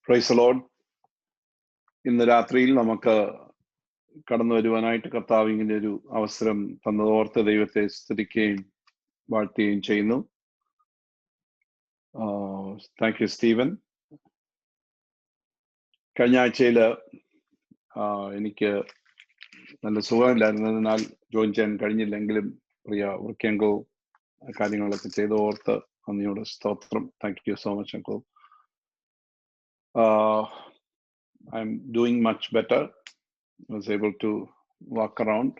Praise the Lord. ഇന്ന് രാത്രിയിൽ നമുക്ക് കടന്നു വരുവാനായിട്ട് കർത്താവ് ഇങ്ങനെ ഒരു അവസരം തന്നതോർത്ത് ദൈവത്തെ സ്തുതിക്കുകയും വാഴ്ത്തുകയും ചെയ്യുന്നു. Thank you Steven. കഴിഞ്ഞ ആഴ്ചയിൽ എനിക്ക് നല്ല സുഖമില്ലായിരുന്നതിനാൽ ജോയിൻ ചെയ്യാൻ കഴിഞ്ഞില്ലെങ്കിലും പ്രിയ വർക്കിയങ്കോ കാര്യങ്ങളൊക്കെ ചെയ്ത് ഓർത്ത് നന്ദിയോട് സ്തോത്രം. താങ്ക് യു സോ മച്ച് അങ്കോ. I'm doing much better. I was able to walk around.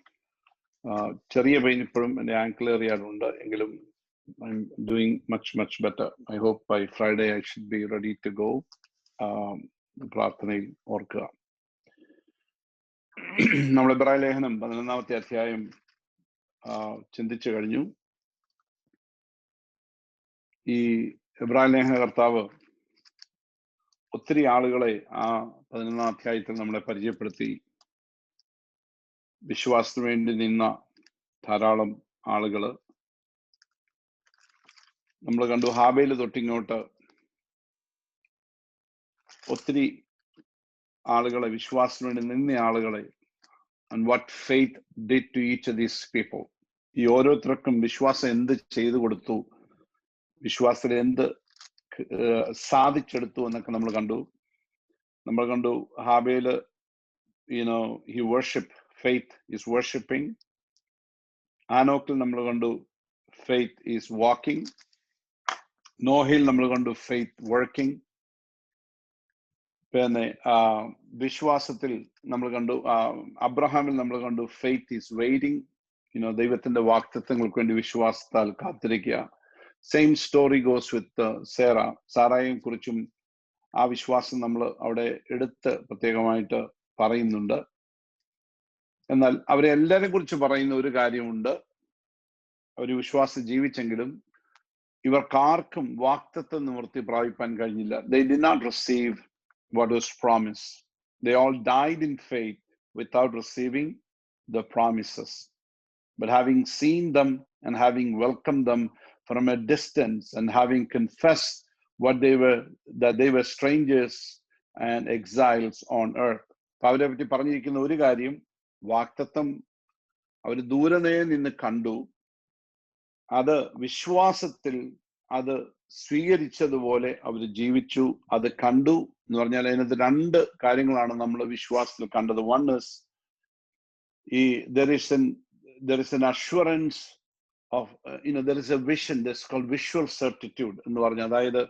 ചെറിയ പെയിൻ ഇപ്പോഴും എൻ്റെ ആങ്കിൾ ഏറിയാറുണ്ട്, എങ്കിലും I'm doing much better. I hope by Friday I should be ready to go. പ്രാർത്ഥനയിൽ ഓർക്കുക. നമ്മൾ എബ്രായ ലേഖനം 11-ാമത്തെ അധ്യായം ചിന്തിച്ചു കഴിഞ്ഞു. ഈ എബ്രായ ലേഖന കർത്താവ് ഒത്തിരി ആളുകളെ ആ 11-ാം അധ്യായത്തിൽ നമ്മളെ പരിചയപ്പെടുത്തി. വിശ്വാസത്തിന് വേണ്ടി നിന്ന ധാരാളം ആളുകള് നമ്മൾ കണ്ടു. ഹാബേല് തൊട്ടിങ്ങോട്ട് ഒത്തിരി ആളുകളെ, വിശ്വാസത്തിന് വേണ്ടി നിന്ന ആളുകളെ, and what faith did to each of these people. ഈ ഓരോരുത്തർക്കും വിശ്വാസം എന്ത് ചെയ്തു കൊടുത്തു, വിശ്വാസത്തിൽ എന്ത് സാധിച്ചെടുത്തു എന്നൊക്കെ നമ്മൾ കണ്ടു. ഹാബേല്, he worship, faith is worshiping. ആനോക്കിൽ നമ്മൾ കണ്ടു faith is walking. നോഹിൽ നമ്മൾ കണ്ടു faith working. പിന്നെ വിശ്വാസത്തിൽ നമ്മൾ കണ്ടു, അബ്രഹാമിൽ നമ്മൾ കണ്ടു faith is waiting. ദൈവത്തിന്റെ വാഗ്ദത്തങ്ങൾക്ക് വേണ്ടി വിശ്വാസത്താൽ കാത്തിരിക്കുക. സെയിം സ്റ്റോറി ഗോസ് വിത്ത് സാറായെയും കുറിച്ചും ആ വിശ്വാസം നമ്മൾ അവിടെ എടുത്ത് പ്രത്യേകമായിട്ട് പറയുന്നുണ്ട്. എന്നാൽ അവരെ എല്ലാവരെ കുറിച്ച് പറയുന്ന ഒരു കാര്യമുണ്ട്, അവർ വിശ്വാസം ജീവിച്ചെങ്കിലും ഇവർക്കാർക്കും വാഗ്ദത്ത നിവൃത്തി പ്രാപിപ്പാൻ കഴിഞ്ഞില്ല. They did not receive what was promised. They all died in faith without receiving the promises. But having seen them and having welcomed them from a distance and having confessed that they were strangers and exiles on earth. അവരെ പറ്റി പറഞ്ഞിരിക്കുന്ന ഒരു കാര്യം, വാഗ്ദത്തം അവർ ദൂരെ നിന്ന് കണ്ടു, അത് വിശ്വാസത്തിൽ അത് സ്വീകരിച്ചതുപോലെ അവർ ജീവിച്ചു. അത് കണ്ടു എന്ന് പറഞ്ഞാൽ അതിനകത്ത് രണ്ട് കാര്യങ്ങളാണ് നമ്മൾ വിശ്വാസത്തിൽ കണ്ടത്. One is there is an assurance of there is a vision, this called visual certitude എന്ന് പറഞ്ഞാൽ, അതായത്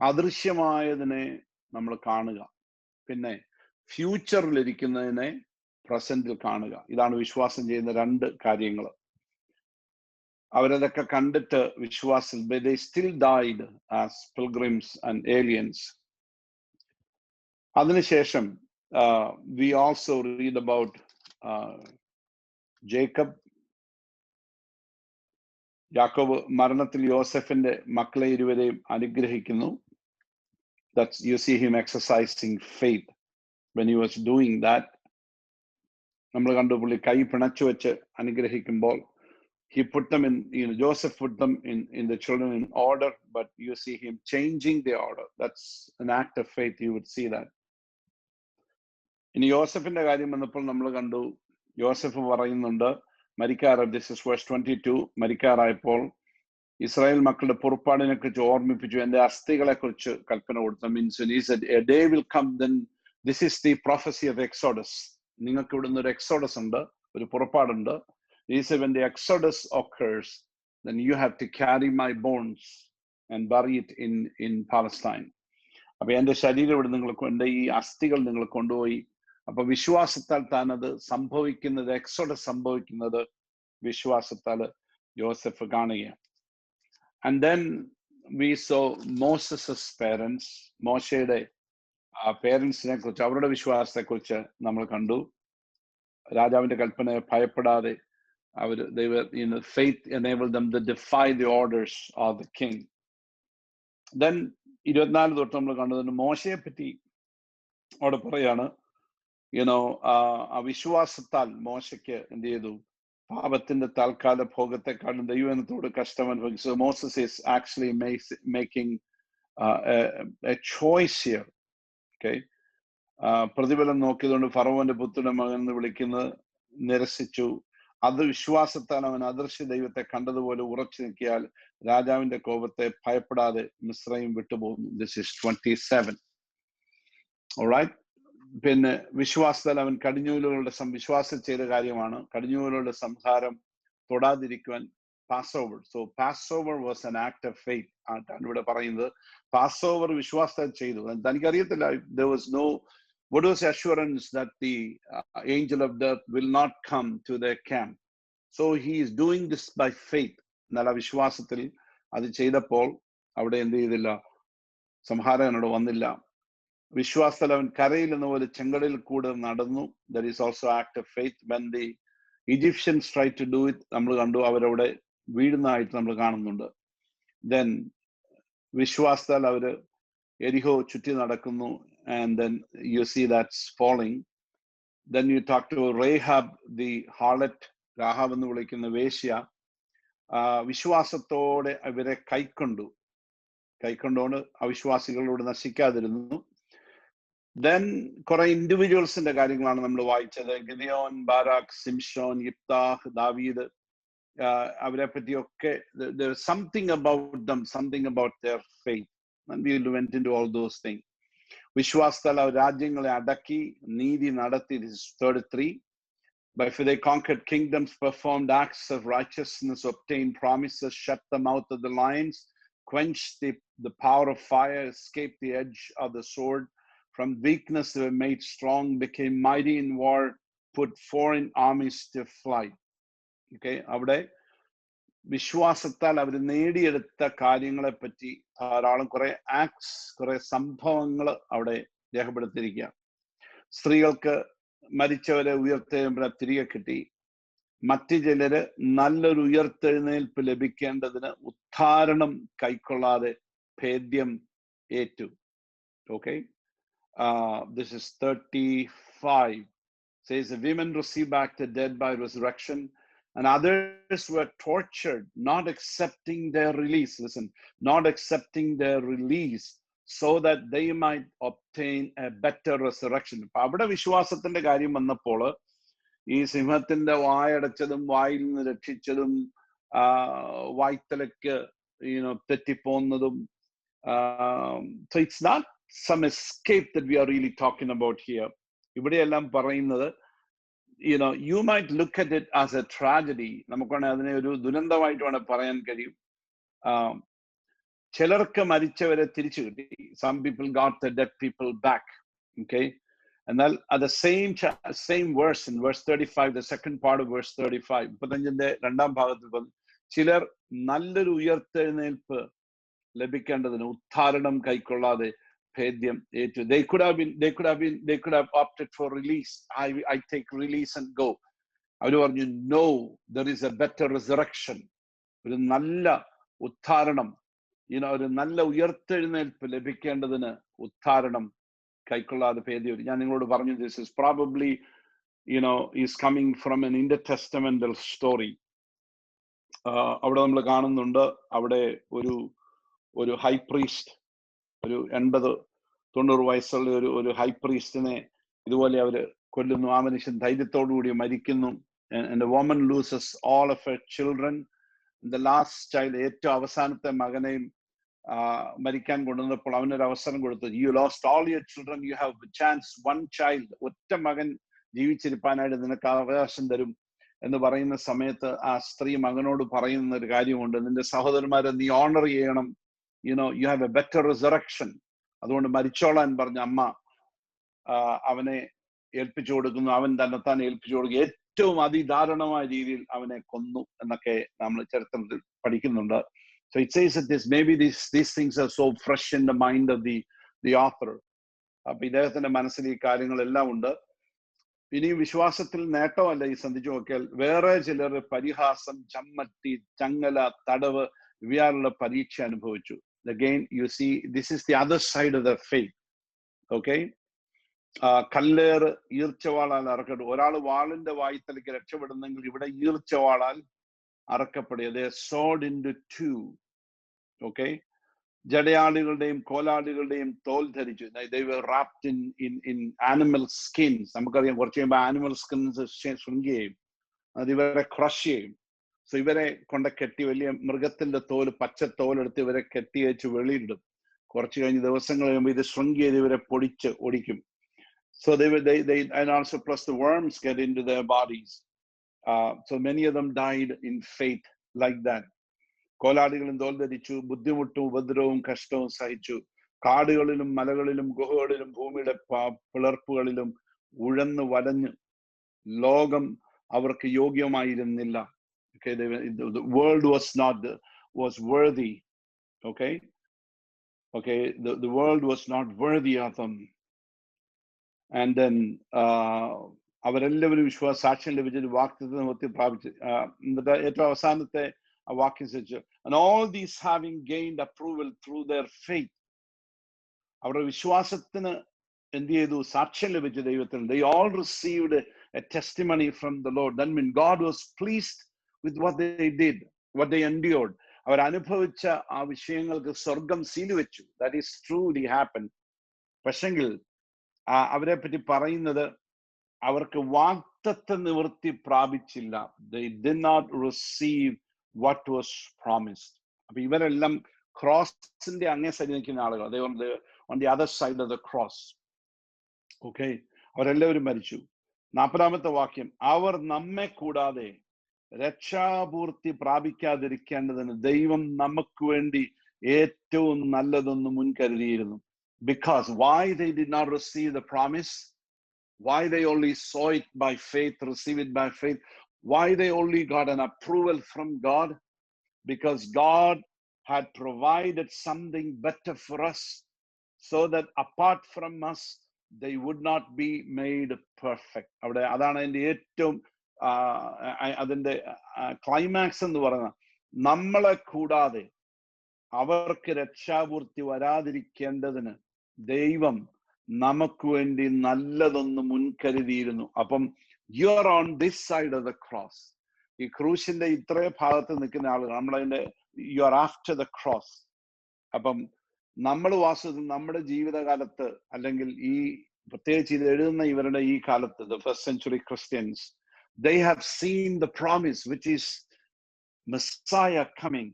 അദൃശ്യമായതിനെ നമ്മൾ കാണുക, പിന്നെ ഫ്യൂച്ചറിലിരിക്കുന്നതിനെ പ്രസന്റിൽ കാണുക. ഇതാണ് വിശ്വാസം ചെയ്യുന്ന രണ്ട് കാര്യങ്ങൾ. അവരതൊക്കെ കണ്ടിട്ട് വിശ്വാസം, they still died as pilgrims and aliens. അതിനുശേഷം we also read about Jacob. യാക്കോബ് മരണത്തിൽ യോസെഫിന്റെ മക്കളെ ഇരുവരെയും അനുഗ്രഹിക്കുന്നു. That's, you see him exercising faith when he was doing that. നമ്മൾ കണ്ടു, പുള്ളി കൈ പിണച്ചു വെച്ച് അനുഗ്രഹിക്കുമ്പോൾ he put them in, Joseph put them in the children in order, but you see him changing the order. That's an act of faith. You would see that. ഇനി യോസഫിന്റെ കാര്യം വന്നപ്പോൾ നമ്മൾ കണ്ടു, യോസഫ് പറയുന്നുണ്ട് this is verse 22, മരിക്കാറായപ്പോൾ ഇസ്രായേൽ മക്കളുടെ പുറപ്പാടിനെ കുറിച്ച് ഓർമ്മിപ്പിച്ചു, എന്റെ അസ്ഥികളെ കുറിച്ച് കൽപ്പന കൊടുത്തു. Means he said a day will come, then this is the prophecy of Exodus. നിങ്ങൾക്ക് ഇവിടുന്ന് ഒരു എക്സോഡസ് ഉണ്ട്, ഒരു പുറപ്പാടുണ്ട്. He said when the Exodus occurs, then you have to carry my bones and bury it in Palestine. അപ്പൊ എന്റെ ശരീരം ഇവിടെ എന്റെ ഈ അസ്ഥികൾ നിങ്ങൾ കൊണ്ടുപോയി. അപ്പൊ വിശ്വാസത്താൽ താനത് സംഭവിക്കുന്നത്, എക്സോഡസ് സംഭവിക്കുന്നത് വിശ്വാസത്താൽ യോസഫ് കാണുകയാണ്. And then we saw Moses' parents, മോശയുടെ പേരൻസിനെ കുറിച്ച്, അവരുടെ വിശ്വാസത്തെ കുറിച്ച് നമ്മൾ കണ്ടു. രാജാവിന്റെ കൽപ്പനയെ ഭയപ്പെടാതെ faith enabled them to defy the orders of the king. Then 24 തൊട്ട് നമ്മൾ കണ്ടതിന് മോശയെ പറ്റി അവിടെ പറയാണ്, ആ വിശ്വാസത്താൽ മോശയ്ക്ക് എന്ത് ചെയ്തു, പാപത്തിന്റെ താൽക്കാല ഭോഗത്തെക്കാളും ദൈവത്തോട് കഷ്ടം അനുഭവിച്ചു. So Moses is actually making a choice here. Okay. പ്രതിഫലം നോക്കിയതുകൊണ്ട് ഫറവോന്റെ പുത്രന്റെ മകൻ എന്ന് വിളിക്കുന്നത് നിരസിച്ചു. അത് വിശ്വാസത്താൽ അവൻ അദൃശ്യ ദൈവത്തെ കണ്ടതുപോലെ ഉറച്ചു നിൽക്കിയാൽ രാജാവിന്റെ കോപത്തെ ഭയപ്പെടാതെ മിസ്രയീം വിട്ടുപോകുന്നു. This is 27. Alright. പിന്നെ വിശ്വാസത്താൽ അവൻ കടിഞ്ഞൂലുകളുടെ വിശ്വാസം ചെയ്ത കാര്യമാണ് കടിഞ്ഞൂലുകളുടെ സംഹാരം തൊടാതിരിക്കുവാൻ Passover. So Passover was an act of faith. ആയിട്ടാണ് ഇവിടെ പറയുന്നത്. Passover വിശ്വാസത്താൽ ചെയ്തു. തനിക്കറിയത്തില്ല, there was no, what was the assurance that the angel of death will not come to their camp? So he is doing this by faith. എന്നാൽ ആ വിശ്വാസത്തിൽ അത് ചെയ്തപ്പോൾ അവിടെ എന്ത് ചെയ്തില്ല, സംഹാരം എന്നോട് വന്നില്ല. വിശ്വാസത്തിൽ അവൻ കരയിൽ എന്ന പോലെ ചെങ്കടലിൽ കൂടെ നടന്നു. That is also act of faith. When the Egyptians tried to do it, നമ്മൾ കണ്ടു അവരവിടെ വീഴുന്നതായിട്ട് നമ്മൾ കാണുന്നുണ്ട്. Then വിശ്വാസത്താൽ അവര് എരിഹോ ചുറ്റി നടക്കുന്നു. And then you see that's falling. Then you talk to Rahab the harlot, Rahab എന്ന് വിളിക്കുന്ന വേശ്യ, വിശ്വാസത്തോടെ അവരെ കൈക്കൊണ്ടോണ്ട് അവിശ്വാസികളോട് നശിക്കാതിരുന്നു. Then കുറെ ഇൻഡിവിജ്വൽസിന്റെ കാര്യങ്ങളാണ് നമ്മൾ വായിച്ചത്. ഗിദെയോൻ, ബാരാക്ക്, സിംഷോൻ, യിഫ്താഹ്, ദാവീദ്, അവരെ പറ്റിയൊക്കെ there was something about them, something about their faith, and we went into all those things. വിശ്വാസത്താൽ അവർ രാജ്യങ്ങളെ അടക്കി നീതി നടത്തി. This is 33. But if they conquered kingdoms, performed acts of righteousness, obtained promises, shut the mouth of the lions, quenched the power of fire, escaped the edge of the sword, from weakness they were made strong, became mighty in war, put foreign armies to flight. Okay, അവിടെ വിശ്വാസത്താൽ അവർ നേടിയെടുത്ത കാര്യങ്ങളെ പറ്റി ധാരാളം കുറെ acts, കുറെ സംഭവങ്ങൾ അവിടെ രേഖപ്പെടുത്തിയിരിക്കുക. സ്ത്രീകൾക്ക് മരിച്ചവരെ ഉയർത്തെഴുന്നേൽപ്പ് തിരികെ കിട്ടി. മറ്റു ചിലര് നല്ലൊരു ഉയർത്തെഴുന്നേൽപ്പ് ലഭിക്കേണ്ടതിന് ഉദ്ധാരണം കൈക്കൊള്ളാതെ ഭേദ്യം ഏറ്റു. Okay, this is 35. Says the women received back the dead by resurrection, and others were tortured, not accepting their release. Listen, not accepting their release, so that they might obtain a better resurrection. അപ്പൊ അവിടെ വിശ്വാസത്തിന്റെ കാര്യം വന്നപ്പോൾ ഈ സിംഹത്തിന്റെ വായടച്ചതും വായിൽ നിന്ന് രക്ഷിച്ചതും വായ്ത്തലയ്ക്ക് തെറ്റിപ്പോന്നതും, so it's not some escape that we are really talking about here. ഇവിടെയെല്ലാം പറയുന്നത്, you might look at it as a tragedy. നമുക്ക് വേണേൽ അതിനെ ഒരു ദുരന്തമായിട്ട് വേണേൽ പറയാൻ കഴിയും. ചിലർക്ക് മരിച്ചവരെ തിരിച്ചു കിട്ടി. Some people got the dead people back. Okay, എന്നാൽ at the same verse, in verse 35, the second part of verse 35, 35ന്റെ രണ്ടാം ഭാഗത്തിൽ പറഞ്ഞു, ചിലർ നല്ലൊരു ഉയർത്തെഴുന്നേൽപ്പ് ലഭിക്കേണ്ടതിന് ഉദ്ധാരണം കൈക്കൊള്ളാതെ ഭേദ്യം ഏറ്റു. They could have opted for release. I take release and go. അവര് പറഞ്ഞു, no, there is a better resurrection. ഒരു നല്ല ഉദ്ധാരണം, ഒരു നല്ല ഉയർത്തെഴുന്നേൽപ്പ് ലഭിക്കേണ്ടതിന് ഉദ്ധാരണം കൈക്കൊള്ളാതെ ഭേദ്യം. ഞാൻ നിങ്ങളോട് പറഞ്ഞു, this is probably is coming from an intertestamental story. അവിടെ നമ്മൾ കാണുന്നുണ്ട്, അവിടെ ഒരു ഹൈ പ്രീസ്റ്റ്, ഒരു 80-90 വയസ്സുള്ള ഒരു ഹൈ പ്രീസ്റ്റിനെ ഇതുപോലെ അവര് കൊല്ലുന്നു. ആ മനുഷ്യൻ ധൈര്യത്തോടുകൂടി മരിക്കുന്നു. And the woman loses all of her children. The last child, ഏറ്റവും അവസാനത്തെ മകനെയും മരിക്കാൻ കൊണ്ടുവന്നപ്പോൾ അവനൊരു അവസരം കൊടുത്തു. You lost all your children, you have a chance, one child, ഒറ്റ മകൻ ജീവിച്ചിരിപ്പാനായിട്ട് നിനക്ക് അവകാശം തരും എന്ന് പറയുന്ന സമയത്ത് ആ സ്ത്രീ മകനോട് പറയുന്ന ഒരു കാര്യമുണ്ട്, നിന്റെ സഹോദരന്മാരെ നീ ഓണർ ചെയ്യണം, you have a better resurrection. അതുകൊണ്ട് മരിച്ചോളാൻ പറഞ്ഞ അമ്മ അവനെ ഏൽപ്പിച്ചു കൊടുക്കുന്നു. അവൻ തന്നെത്താൻ ഏൽപ്പിച്ചു കൊടുക്കുക. ഏറ്റവും അതിദാരുണമായ രീതിയിൽ അവനെ കൊന്നു എന്നൊക്കെ നമ്മൾ ചരിത്രത്തിൽ പഠിക്കുന്നുണ്ട്. So it says that maybe these things are so fresh in the mind of the author. അപ്പൊ ഇദ്ദേഹത്തിന്റെ മനസ്സിൽ ഈ കാര്യങ്ങളെല്ലാം ഉണ്ട്. ഇനി വിശ്വാസത്തിൽ നേട്ടമല്ല ഈ സന്ധിച്ചു നോക്കിയാൽ, വേറെ ചിലർ പരിഹാസം, ചമ്മട്ടി, ചങ്ങല, തടവ് ഇവയാലുള്ള പരീക്ഷ അനുഭവിച്ചു. Again, you see, this is the other side of the faith. Okay, കല്ലേറ് ഈർച്ചവാളാൽ അറക്കപ്പെട്ടു. ഒരാൾ വാളിന്റെ വായ്ത്തലയ്ക്ക് രക്ഷപ്പെടുന്നെങ്കിൽ ഇവിടെ ഈർച്ചവാളാൽ അറക്കപ്പെടുക. They are sawed into two. Okay, ജടയാളികളുടെയും കോലാളികളുടെയും തോൽ ധരിച്ചു. They were wrapped in animal skins. നമുക്കറിയാം കുറച്ച് കഴിയുമ്പോൾ ആനിമൽ സ്കിൻസ് shrink ചെയ്യും, അത് ഇവരെ ക്രഷ് ചെയ്യും. സോ ഇവരെ കൊണ്ട് കെട്ടി വലിയ മൃഗത്തിന്റെ തോല്, പച്ച തോലെടുത്ത് ഇവരെ കെട്ടി വെച്ച് വെളിയിടും. കുറച്ച് കഴിഞ്ഞ് ദിവസങ്ങൾ കഴിയുമ്പോൾ ഇത് shrink ചെയ്ത് ഇവരെ പൊടിച്ച് ഒടിക്കും. So they and also plus the worms get into their bodies. So many of them died in faith like that. കോലാടികളും തോൽ ധരിച്ചു, ബുദ്ധിമുട്ടും ഉപദ്രവവും കഷ്ടവും സഹിച്ചു. കാടുകളിലും മലകളിലും ഗുഹകളിലും ഭൂമിയുടെ പിളർപ്പുകളിലും ഉഴന്നു വലഞ്ഞു. ലോകം അവർക്ക് യോഗ്യമായിരുന്നില്ല. Okay, the world was worthy. Okay, the world was not worthy of them. And then അവരെല്ലാവരും സാക്ഷ്യം ലഭിച്ചൊരു വാഗ്ദത്തം പ്രാപിച്ചു. എന്നിട്ട് ഏറ്റവും അവസാനത്തെ ആ വാക്യം ശ്രദ്ധിച്ചു. And all these having gained approval through their faith. അവരുടെ വിശ്വാസത്തിന് എന്ത് ചെയ്തു? സാക്ഷ്യം ലഭിച്ചു ദൈവത്തിൽ. They all received a testimony from the Lord. That means God was pleased with what they did, what they endured. അവർ അനുഭവിച്ച ആ വിഷയങ്ങൾക്ക് സ്വർഗം സീൽ വെച്ചു. That is truly happened. പക്ഷെങ്കിൽ അവരെ പറ്റി പറയുന്നത് അവർക്ക് വാഗ്ദത്ത നിവൃത്തി പ്രാപിച്ചില്ല. They did not receive what was promised. അപ്പൊ ഇവരെല്ലാം ക്രോസിന്റെ അങ്ങേ സൈഡിൽ നിൽക്കുന്ന ആളുകൾ. They were on the other side of the cross. Okay, അവരെല്ലാവരും മരിച്ചു. 40ാമത്തെ വാക്യം, അവർ നമ്മെ കൂടാതെ രക്ഷാപൂർത്തി പ്രാപിക്കാതിരിക്കേണ്ടതിന് ദൈവം നമുക്ക് വേണ്ടി ഏറ്റവും നല്ലതൊന്ന് മുൻകരുതിയിരുന്നു. Because why they did not receive the promise, why they only saw it by faith, receive it by faith, why they only got an approval from God? Because God had provided something better for us, so that apart from us they would not be made perfect. അവിടെ അതാണ് അതിന്റെ ഏറ്റവും അതിന്റെ climax എന്ന് പറയുന്നത്. നമ്മളെ കൂടാതെ അവർക്ക് രക്ഷാപൂർത്തി വരാതിരിക്കേണ്ടതിന് ദൈവം നമുക്ക് വേണ്ടി നല്ലതൊന്ന് മുൻകരുതിയിരുന്നു. അപ്പം you are on this side of the cross. ഈ ക്രൂശിന്റെ ഇത്രേ ഭാഗത്ത് നിൽക്കുന്ന ആളുകൾ, നമ്മളതിന്റെ you are after the cross. അപ്പം നമ്മൾ വാസ്തവത്തിൽ നമ്മുടെ ജീവിതകാലത്ത്, അല്ലെങ്കിൽ ഈ പ്രത്യേകിച്ച് ഇത് എഴുതുന്ന ഇവരുടെ ഈ കാലത്ത്, the first century Christians, they have seen the promise, which is Messiah coming.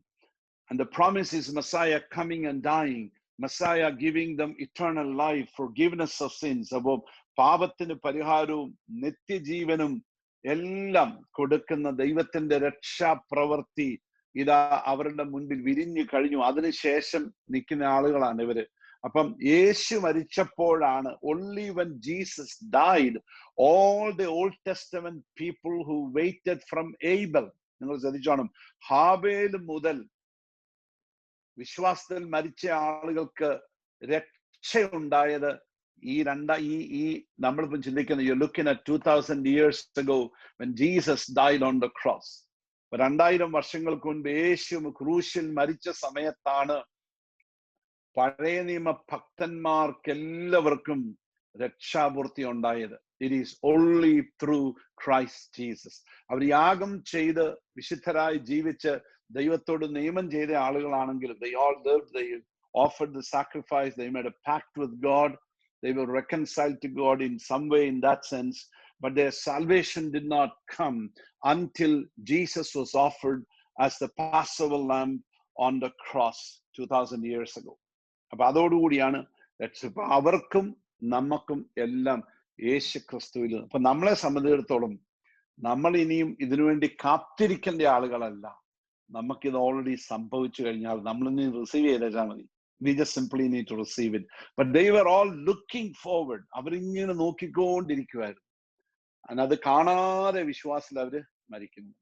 And the promise is Messiah coming and dying, Messiah giving them eternal life, forgiveness of sins. അപ്പോൾ പാപത്തിന് പരിഹാരവും നിത്യജീവനും എല്ലാം കൊടുക്കുന്ന ദൈവത്തിന്റെ രക്ഷാപ്രവൃത്തി ഇതാ അവരുടെ മുൻപിൽ വിരിഞ്ഞു കഴിഞ്ഞു. അതിനുശേഷം നിൽക്കുന്ന ആളുകളാണ് ഇവര്. അപ്പം യേശു മരിച്ചപ്പോഴാണ്, only when Jesus died, all the Old Testament people who waited from Abel, നിങ്ങൾ ശ്രദ്ധിച്ചോണം, ഹാബേൽ മുതൽ വിശ്വാസത്തിൽ മരിച്ച ആളുകൾക്ക് രക്ഷയുണ്ടായത് ഈ നമ്മളിപ്പം ചിന്തിക്കുന്നത്, you're looking at 2000 years ago when Jesus died on the cross. 2000 വർഷങ്ങൾക്ക് മുൻപ് യേശു ക്രൂശിൽ മരിച്ച സമയത്താണ് പഴയ നിയമ ഭക്തന്മാർക്കെല്ലാവർക്കും രക്ഷാപൂർത്തി ഉണ്ടായത്. It is only through Christ Jesus. അവർ യാഗം ചെയ്ത് വിശുദ്ധരായി ജീവിച്ച് ദൈവത്തോട് നിയമം ചെയ്ത ആളുകളാണെങ്കിലും, they all lived, they offered the sacrifice, they made a pact with God, they were reconciled to God in some way in that sense, but their salvation did not come until Jesus was offered as the Passover lamb on the cross 2000 years ago. അപ്പൊ അതോടുകൂടിയാണ് അവർക്കും നമുക്കും എല്ലാം യേശു ക്രിസ്തുവിൽ. അപ്പൊ നമ്മളെ സംബന്ധിച്ചിടത്തോളം നമ്മൾ ഇനിയും ഇതിനുവേണ്ടി കാത്തിരിക്കേണ്ട ആളുകളല്ല. നമുക്കിത് ഓൾറെഡി സംഭവിച്ചു കഴിഞ്ഞാൽ നമ്മൾ ഇനി റിസീവ് ചെയ്താൽ മതി. We just simply need to receive it. But they were all looking forward. അവരിങ്ങനെ നോക്കിക്കൊണ്ടിരിക്കുവായിരുന്നു. അത് കാണാതെ വിശ്വാസത്തിൽ അവര് മരിക്കുന്നു.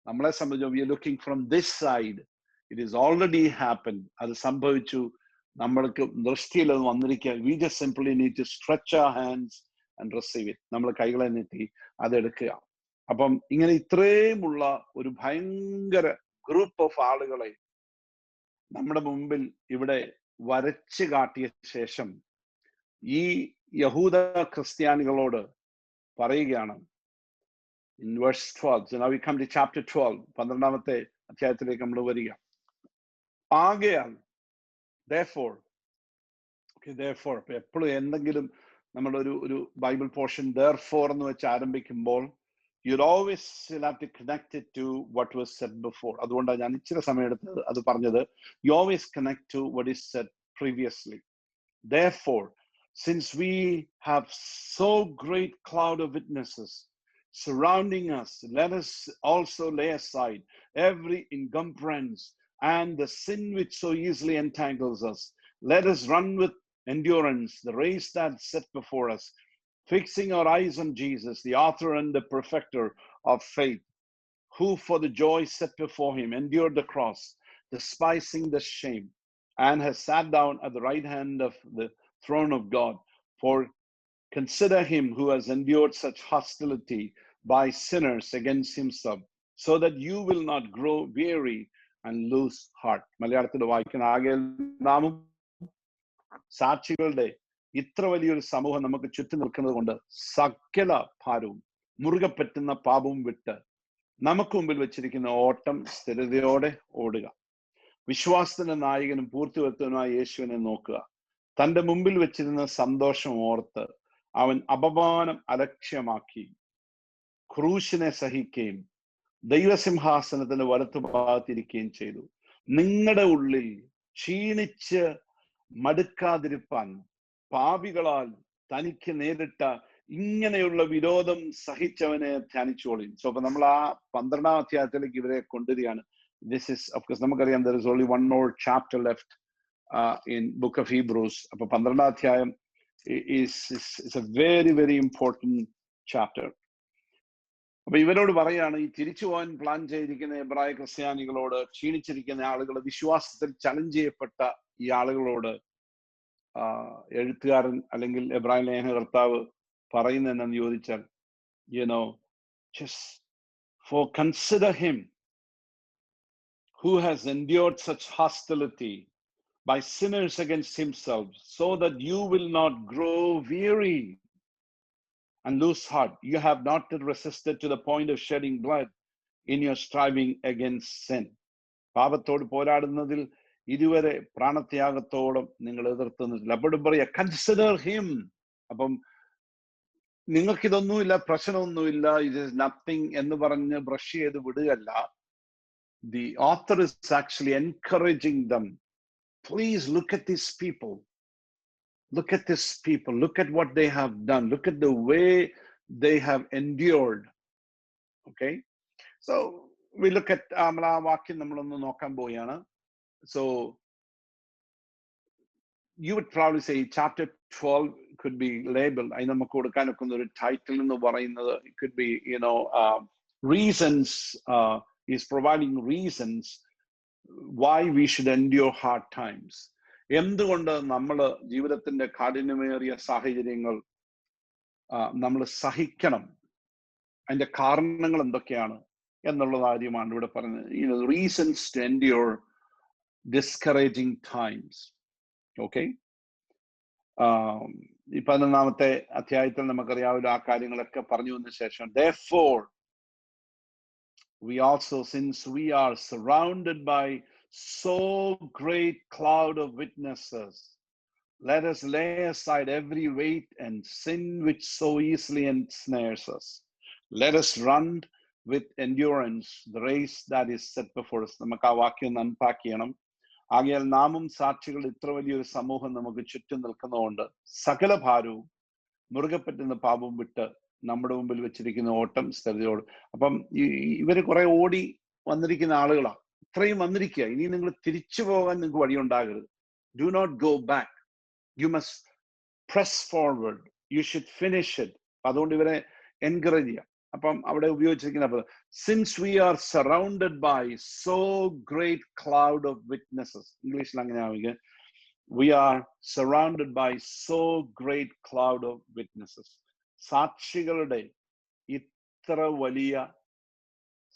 നമ്മളെ സംബന്ധിച്ച് we are looking from this side. It is already happened. അത് സംഭവിച്ചു, നമ്മൾക്ക് ദൃഷ്ടിയിൽ അത് വന്നിരിക്കുക. We just simply need to stretch our hands and receive it. നമ്മൾ കൈകളെ നീട്ടി അതെടുക്കുക. അപ്പം ഇങ്ങനെ ഇത്രയുമുള്ള ഒരു ഭയങ്കര ഗ്രൂപ്പ് ഓഫ് ആളുകളെ നമ്മുടെ മുമ്പിൽ ഇവിടെ വരച്ചു കാട്ടിയ ശേഷം ഈ യഹൂദ ക്രിസ്ത്യാനികളോട് പറയുകയാണ്, in verse 12. So now we come to chapter 12. 12ാമത്തെ അധ്യായത്തിലേക്ക് നമ്മൾ വരിക. ആകയാൽ therefore, okay, therefore, എപ്പോഴും എന്തെങ്കിലും നമ്മളൊരു ബൈബിൾ പോർഷൻ therefore എന്ന് വെച്ച് ആരംഭിക്കുമ്പോൾ you'll always have to connect it to what was said before. അതുകൊണ്ടാണ് ഞാൻ ഇച്ചിരി സമയം എടുത്ത് അത് പറഞ്ഞത്. You always connect to what is said previously. Therefore, since we have so great cloud of witnesses surrounding us, let us also lay aside every encumbrance and the sin which so easily entangles us. Let us run with endurance the race that's set before us, fixing our eyes on Jesus, the author and the perfecter of faith, who for the joy set before him endured the cross, despising the shame, and has sat down at the right hand of the throne of God. For consider him who has endured such hostility by sinners against himself, so that you will not grow weary and lose heart. മലയാളത്തിൽ വായിക്കുന്ന ആകെ നാമം സാക്ഷികളുടെ ഇത്ര വലിയൊരു സമൂഹം നമുക്ക് ചുറ്റും നിൽക്കുന്നത് കൊണ്ട് സകല ഭാരവും മുറുകെ പറ്റുന്ന പാപവും വിട്ട് നമുക്ക് മുമ്പിൽ വെച്ചിരിക്കുന്ന ഓട്ടം സ്ഥിരതയോടെ ഓടുക. വിശ്വാസത്തിന്റെ നായകനും പൂർത്തിവെത്തനുമായ യേശുവിനെ നോക്കുക. തന്റെ മുമ്പിൽ വെച്ചിരുന്ന സന്തോഷം ഓർത്ത് അവൻ അപമാനം അലക്ഷ്യമാക്കി ക്രൂശിനെ സഹിക്കുകയും ദൈവസിംഹാസനത്തിന്റെ വലത്തുഭാഗത്തിരിക്കുകയും ചെയ്തു. നിങ്ങളുടെ ഉള്ളിൽ ക്ഷീണിച്ച് മടുക്കാതിരിപ്പാൻ പാപികളാൽ തനിക്ക് നേരിട്ട ഇങ്ങനെയുള്ള വിരോധം സഹിച്ചവനെ ധ്യാനിച്ചോളി. സോ അപ്പൊ നമ്മൾ ആ 12-ാം അധ്യായത്തിലേക്ക് ഇവരെ കൊണ്ടുവരികയാണ്. This is, of course, നമുക്കറിയാം there is only one more chapter left in book of Hebrews. അപ്പൊ 12-ാം അധ്യായം is a very, very important chapter. അപ്പൊ ഇവരോട് പറയാണ്, ഈ തിരിച്ചു പോകാൻ പ്ലാൻ ചെയ്തിരിക്കുന്ന എബ്രായ ക്രിസ്ത്യാനികളോട്, ക്ഷീണിച്ചിരിക്കുന്ന ആളുകൾ, വിശ്വാസത്തിൽ ചലഞ്ച് ചെയ്യപ്പെട്ട ഈ ആളുകളോട് എഴുത്തുകാരൻ അല്ലെങ്കിൽ എബ്രായ ലേഖനകർത്താവ് പറയുന്നത് എന്താണെന്ന് ചോദിച്ചാൽ, just for consider him who has endured such hostility by sinners against himself, so that you will not grow weary and lose heart. You have not resisted to the point of shedding blood in your striving against sin. പാപത്തോട് പോരാടുന്നതിൽ ഇതുവരെ പ്രാണത്യാഗത്തോളം നിങ്ങൾ എതിർത്തുന്നില്ല. അപ്പോഴും പറയാ consider him. അപ്പം നിങ്ങൾക്കിതൊന്നുമില്ല, പ്രശ്നമൊന്നുമില്ല, ഇത് is nothing എന്ന് പറഞ്ഞ് ബ്രഷ് ചെയ്ത് വിടുകയല്ല. The author is actually encouraging them. Please look at these people. Look at these people. Look at what they have done. Look at the way they have endured. Okay? So we look at ആ വാക്യം നമ്മളൊന്ന് നോക്കാൻ പോവുകയാണ്. So you would probably say chapter 12 could be labeled, അതിന് നമുക്ക് കൊടുക്കാനൊക്കെ ഒരു title എന്ന് പറയുന്നത്, it could be, reasons, is providing reasons why we should endure hard times. എന്തുകൊണ്ട് നമ്മൾ ജീവിതത്തിന്റെ കാഠിന്യമേറിയ സാഹചര്യങ്ങൾ നമ്മൾ സഹിക്കണം, അതിന്റെ കാരണങ്ങൾ എന്തൊക്കെയാണ് എന്നുള്ള കാര്യമാണ് ഇവിടെ പറയുന്നത്. Reasons to endure discouraging times. Okay? ഈ 11-ാമത്തെ അധ്യായത്തിൽ നമുക്കറിയാവുന്ന ആ കാര്യങ്ങളൊക്കെ പറഞ്ഞു വന്ന ശേഷം, therefore we also, since we are surrounded by so great cloud of witnesses, let us lay aside every weight and sin which so easily ensnares us. Let us run with endurance the race that is set before us. നമുക്ക് ആ വാക്യം ഒന്ന് unpack ചെയ്യണം. ആകയാൽ നാമും സാക്ഷികൾ ഇത്ര വലിയൊരു സമൂഹം നമുക്ക് ചുറ്റും നിൽക്കുന്നതുകൊണ്ട് സകല ഭാരവും മുറുകെ പറ്റുന്ന പാപവും വിട്ട് നമ്മുടെ മുമ്പിൽ വെച്ചിരിക്കുന്ന ഓട്ടം സ്ഥിരതയോട്. അപ്പം ഇവര് കുറെ ഓടി വന്നിരിക്കുന്ന ആളുകളാണ്, ഇത്രയും വന്നിരിക്കുക. ഇനി നിങ്ങൾ തിരിച്ചു പോകാൻ നിങ്ങൾക്ക് വഴിയുണ്ടാകരുത്. Do not go back, you must press forward, you should finish it. അതുകൊണ്ട് ഇവരെ എൻകറേജ് ചെയ്യാം. അപ്പം അവിടെ ഉപയോഗിച്ചിരിക്കുന്ന since we are surrounded by so great cloud of witnesses, ഇംഗ്ലീഷിൽ അങ്ങനെ ആവുക, we are surrounded by so great cloud of witnesses. സാക്ഷികളുടെ ഇത്ര വലിയ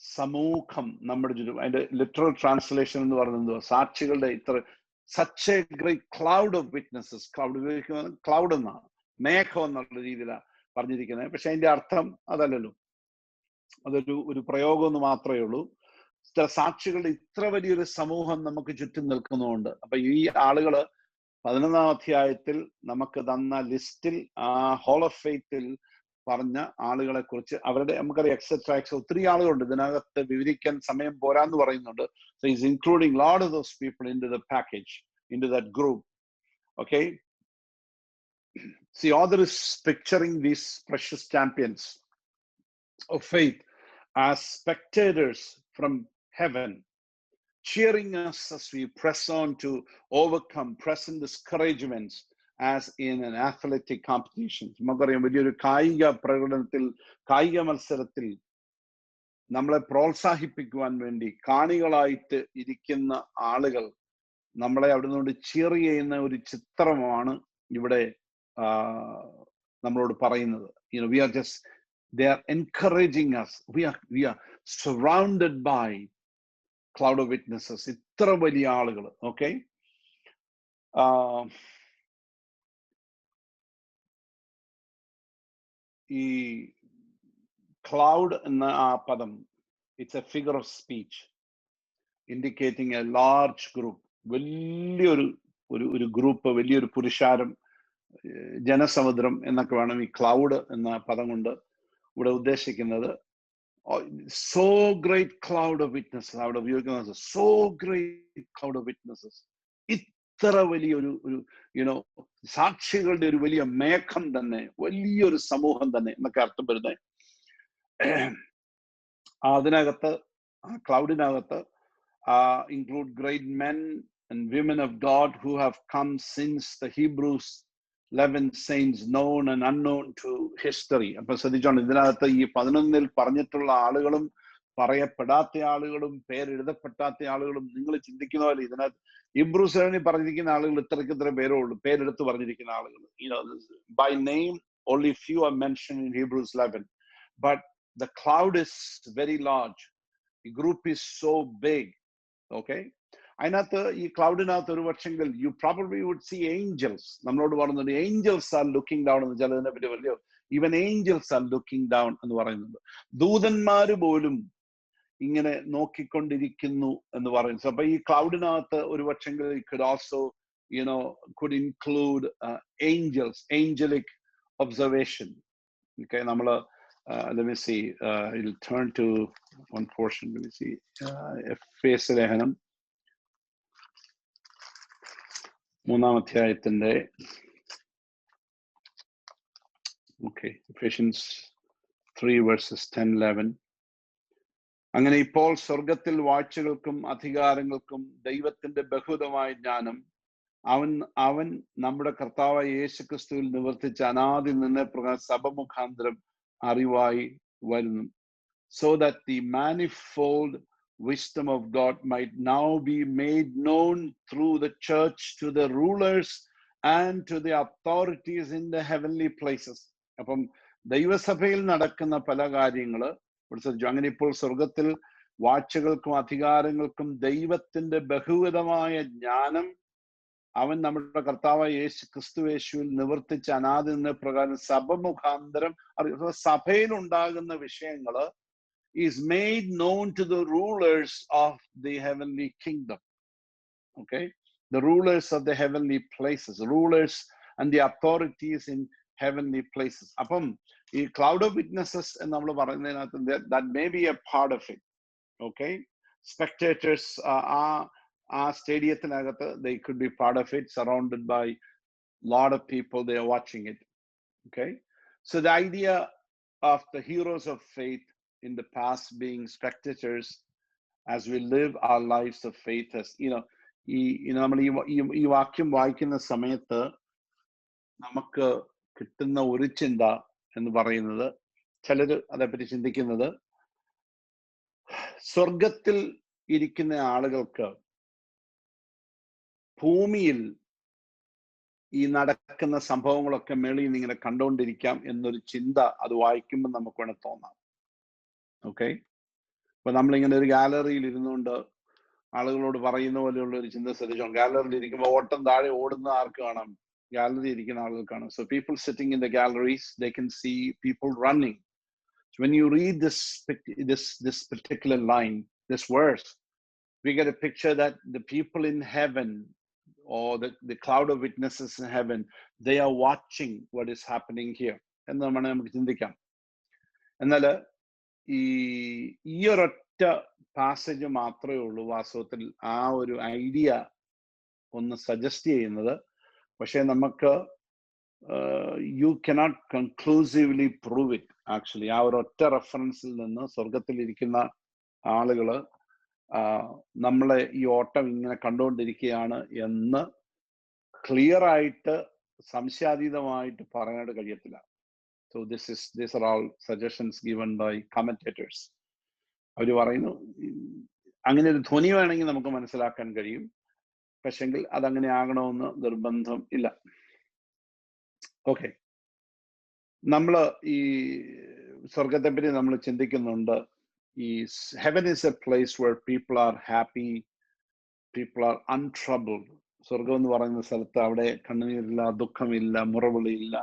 സമൂഹം നമ്മുടെ ചുറ്റും. അതിന്റെ ലിറ്ററൽ ട്രാൻസ്ലേഷൻ എന്ന് പറയുന്നത് സാക്ഷികളുടെ ഇത്ര such a great cloud of witnesses. Cloud ഉപയോഗിക്കുന്നത് ക്ലൗഡ് എന്നാണ്, മേഘം എന്നുള്ള രീതിയിലാണ് പറഞ്ഞിരിക്കുന്നത്. പക്ഷെ അതിന്റെ അർത്ഥം അതല്ലല്ലോ, അതൊരു പ്രയോഗം എന്ന് മാത്രമേ ഉള്ളൂ. ഇത്ര സാക്ഷികളുടെ ഇത്ര വലിയൊരു സമൂഹം നമുക്ക് ചുറ്റും നിൽക്കുന്നുണ്ട്. അപ്പൊ ഈ ആളുകള് 11-ാം അധ്യായത്തിൽ നമുക്ക് തന്ന ലിസ്റ്റിൽ ആ ഹോൾ ഓഫ് ഫെയ്ത്തിൽ പറഞ്ഞ ആളുകളെ കുറിച്ച് അവരുടെ നമുക്കറിയാം എക്സെട്രാ ഒത്തിരി ആളുകളുണ്ട്. ഇതിനകത്ത് വിവരിക്കാൻ സമയം പോരാന്ന് പറയുന്നുണ്ട്. So he's including a lot of those people into the package, into that group. Okay. See, author is picturing these precious champions of faith as spectators from heaven, cheering us as we press on to overcome present discouragements as in an athletic competition. നമുക്കറിയാം വലിയൊരു കായിക പ്രകടനത്തിൽ, കായിക മത്സരത്തിൽ നമ്മളെ പ്രോത്സാഹിപ്പിക്കുവാൻ വേണ്ടി കാണികളായിട്ട് ഇരിക്കുന്ന ആളുകൾ നമ്മളെ അവിടെ നിന്ന് ചിയർ ചെയ്യുന്ന ഒരു ചിത്രമാണ് ഇവിടെ നമ്മളോട് പറയുന്നത്. We are just, they are encouraging us. We are surrounded by cloud of witnesses. ഇത്ര വലിയ ആളുകൾ. ഓക്കെ, ഈ ക്ലൗഡ് എന്ന ആ പദം, it's A figure of speech indicating A large group. വലിയൊരു ഒരു ഗ്രൂപ്പ്, വലിയൊരു പുരുഷാരം, ജനസമുദ്രം എന്നൊക്കെ വേണം ഈ ക്ലൗഡ് എന്ന പദം കൊണ്ട് ഇവിടെ ഉദ്ദേശിക്കുന്നത്. So great cloud of witnesses അവിടെ ഉപയോഗിക്കുന്നത്. So great cloud of witnesses, ഇത്ര വലിയൊരു സാക്ഷികളുടെ ഒരു വലിയ മേഘം തന്നെ, വലിയൊരു സമൂഹം തന്നെ എന്നൊക്കെ അർത്ഥം വരുന്നത്. അതിനകത്ത്, ആ ക്ലൗഡിനകത്ത് include great men and women of God who have come since the Hebrews 11 saints known and unknown to history. അപ്പൊ ശ്രദ്ധിച്ചോണ്ട്, ഇതിനകത്ത് ഈ 11-ൽ പറഞ്ഞിട്ടുള്ള ആളുകളും പറയപ്പെടാത്ത ആളുകളും പേരെഴുതപ്പെടാത്ത ആളുകളും, നിങ്ങൾ ചിന്തിക്കുന്ന പോലെ ഇതിനകത്ത് Hebrews 7 പറഞ്ഞിരിക്കുന്ന ആളുകൾ ഇത്ര പേരേ ഉള്ളൂ, പേരെടുത്ത് പറഞ്ഞിരിക്കുന്ന ആളുകൾ. By name only few are mentioned in Hebrews 11, but the cloud is very large. The group is so big. Okay, അതിനകത്ത് ഈ ക്ലൗഡിനകത്ത് ഒരു പക്ഷെങ്കിൽ you probably would see angels. നമ്മളോട് പറയുന്നുണ്ട് ഏഞ്ചൽസ് ആർ ലുക്കിംഗ് ഡൗൺ എന്ന്. ചിലതിനെ പറ്റി വലിയ even Angeles are looking down എന്ന് പറയുന്നുണ്ട്. ദൂതന്മാര് പോലും ഇങ്ങനെ നോക്കിക്കൊണ്ടിരിക്കുന്നു എന്ന് പറയുന്നു. അപ്പൊ ഈ ക്ലൗഡിനകത്ത് ഒരു പക്ഷെങ്കിൽ could also could include angels, angelic observation. Okay, നമ്മള് let me see, it'll turn to one portion. Let me see, എഫേസ്യ ലേഖനം 3-ാം അധ്യായത്തിന്റെ Ephesians 3 verses 10-11. അങ്ങനെ ഇപ്പോൾ സ്വർഗത്തിൽ വാഴ്ചകൾക്കും അധികാരങ്ങൾക്കും ദൈവത്തിന്റെ ബഹുവിധമായ ജ്ഞാനം അവൻ നമ്മുടെ കർത്താവായ യേശുക്രിസ്തുവിൽ നിവർത്തിച്ച അനാദി നിർണ്ണയപ്രകാരം സഭ മുഖാന്തരം അറിവായി വരുന്നു. So that the manifold wisdom of God might now be made known through the church to the rulers and to the authorities in the heavenly places. അപ്പം ദൈവസഭയിൽ നടക്കുന്ന പല കാര്യങ്ങള് അങ്ങനെ ഇപ്പോൾ സ്വർഗത്തിൽ വാഴ്ചകൾക്കും അധികാരങ്ങൾക്കും ദൈവത്തിന്റെ ബഹുവിധമായ ജ്ഞാനം അവൻ നമ്മുടെ കർത്താവായ ക്രിസ്തുയേശുവിൽ നിവർത്തിച്ച അനാദി നിർണ്ണയപ്രകാരം സഭ മുഖാന്തരം സഭയിൽ ഉണ്ടാകുന്ന വിഷയങ്ങള് is made known to the rulers of the heavenly kingdom. Okay, the rulers of the heavenly places, rulers and the authorities in heavenly places. Apam ee cloud of witnesses ennu nammal parayunnathu, that may be a part of it. Okay, spectators stadiathinagathu, they could be part of it, surrounded by lot of people, they are watching it. Okay, so the idea of the heroes of faith in the past being spectators as we live our lives of faith, as നമ്മൾ ഈ വാക്യം വായിക്കുന്ന സമയത്ത് നമുക്ക് കിട്ടുന്ന ഒരു ചിന്ത എന്ന് പറയുന്നത്, ചിലര് അതേപ്പറ്റി ചിന്തിക്കുന്നത്, സ്വർഗത്തിൽ ഇരിക്കുന്ന ആളുകൾക്ക് ഭൂമിയിൽ ഈ നടക്കുന്ന സംഭവങ്ങളൊക്കെ മേളിൽ നിന്ന് ഇങ്ങനെ കണ്ടുകൊണ്ടിരിക്കാം എന്നൊരു ചിന്ത അത് വായിക്കുമ്പോൾ നമുക്ക് വേണം തോന്നാം. ഓക്കെ, അപ്പൊ നമ്മളിങ്ങനെ ഒരു ഗാലറിയിൽ ഇരുന്നുകൊണ്ട് ആളുകളോട് പറയുന്ന പോലെയുള്ള ഒരു ചിന്ത ശ്രദ്ധിച്ചോ. ഗാലറിയിൽ ഇരിക്കുമ്പോൾ ഓട്ടം താഴെ ഓടുന്ന ആർക്ക് കാണാം? ഗാലറി ഇരിക്കുന്ന ആളുകൾക്ക് കാണാം. So people sitting in the galleries, they can see people running. So when you read this particular line, this verse, we get a picture that the people in heaven, or the cloud of witnesses in heaven, they are watching what is happening here. എന്ന് നമുക്ക് ചിന്തിക്കാം. എന്നാൽ ഈ ഒരൊറ്റ passage മാത്രമേ ഉള്ളൂ വാസ്തവത്തിൽ ആ ഒരു ഐഡിയ ഒന്ന് സജസ്റ്റ് ചെയ്യുന്നത്. പക്ഷെ നമുക്ക് you cannot conclusively prove it actually. ആ ഒരൊറ്റ റെഫറൻസിൽ നിന്ന് സ്വർഗത്തിലിരിക്കുന്ന ആളുകള് നമ്മളെ ഈ ഓട്ടം ഇങ്ങനെ കണ്ടുകൊണ്ടിരിക്കുകയാണ് എന്ന് ക്ലിയർ ആയിട്ട് സംശയാതീതമായിട്ട് പറയാനായിട്ട് കഴിയത്തില്ല. So these are all suggestions given by commentators. അവർ പറയുന്നു അങ്ങനെ ഒരു ധ്വനി വേണമെങ്കിൽ നമുക്ക് മനസ്സിലാക്കാൻ കഴിയും, പക്ഷെങ്കിൽ അതങ്ങനെ ആകണമെന്ന് നിർബന്ധം ഇല്ല. ഓക്കെ, നമ്മൾ ഈ സ്വർഗത്തെ പറ്റി നമ്മൾ ചിന്തിക്കുന്നുണ്ട്. Heaven is a place where people are happy, people are untroubled. സ്വർഗം എന്ന് പറയുന്ന സ്ഥലത്ത് അവിടെ കണ്ണുനീരില്ല, ദുഃഖമില്ല, മുറവിളിയില്ല,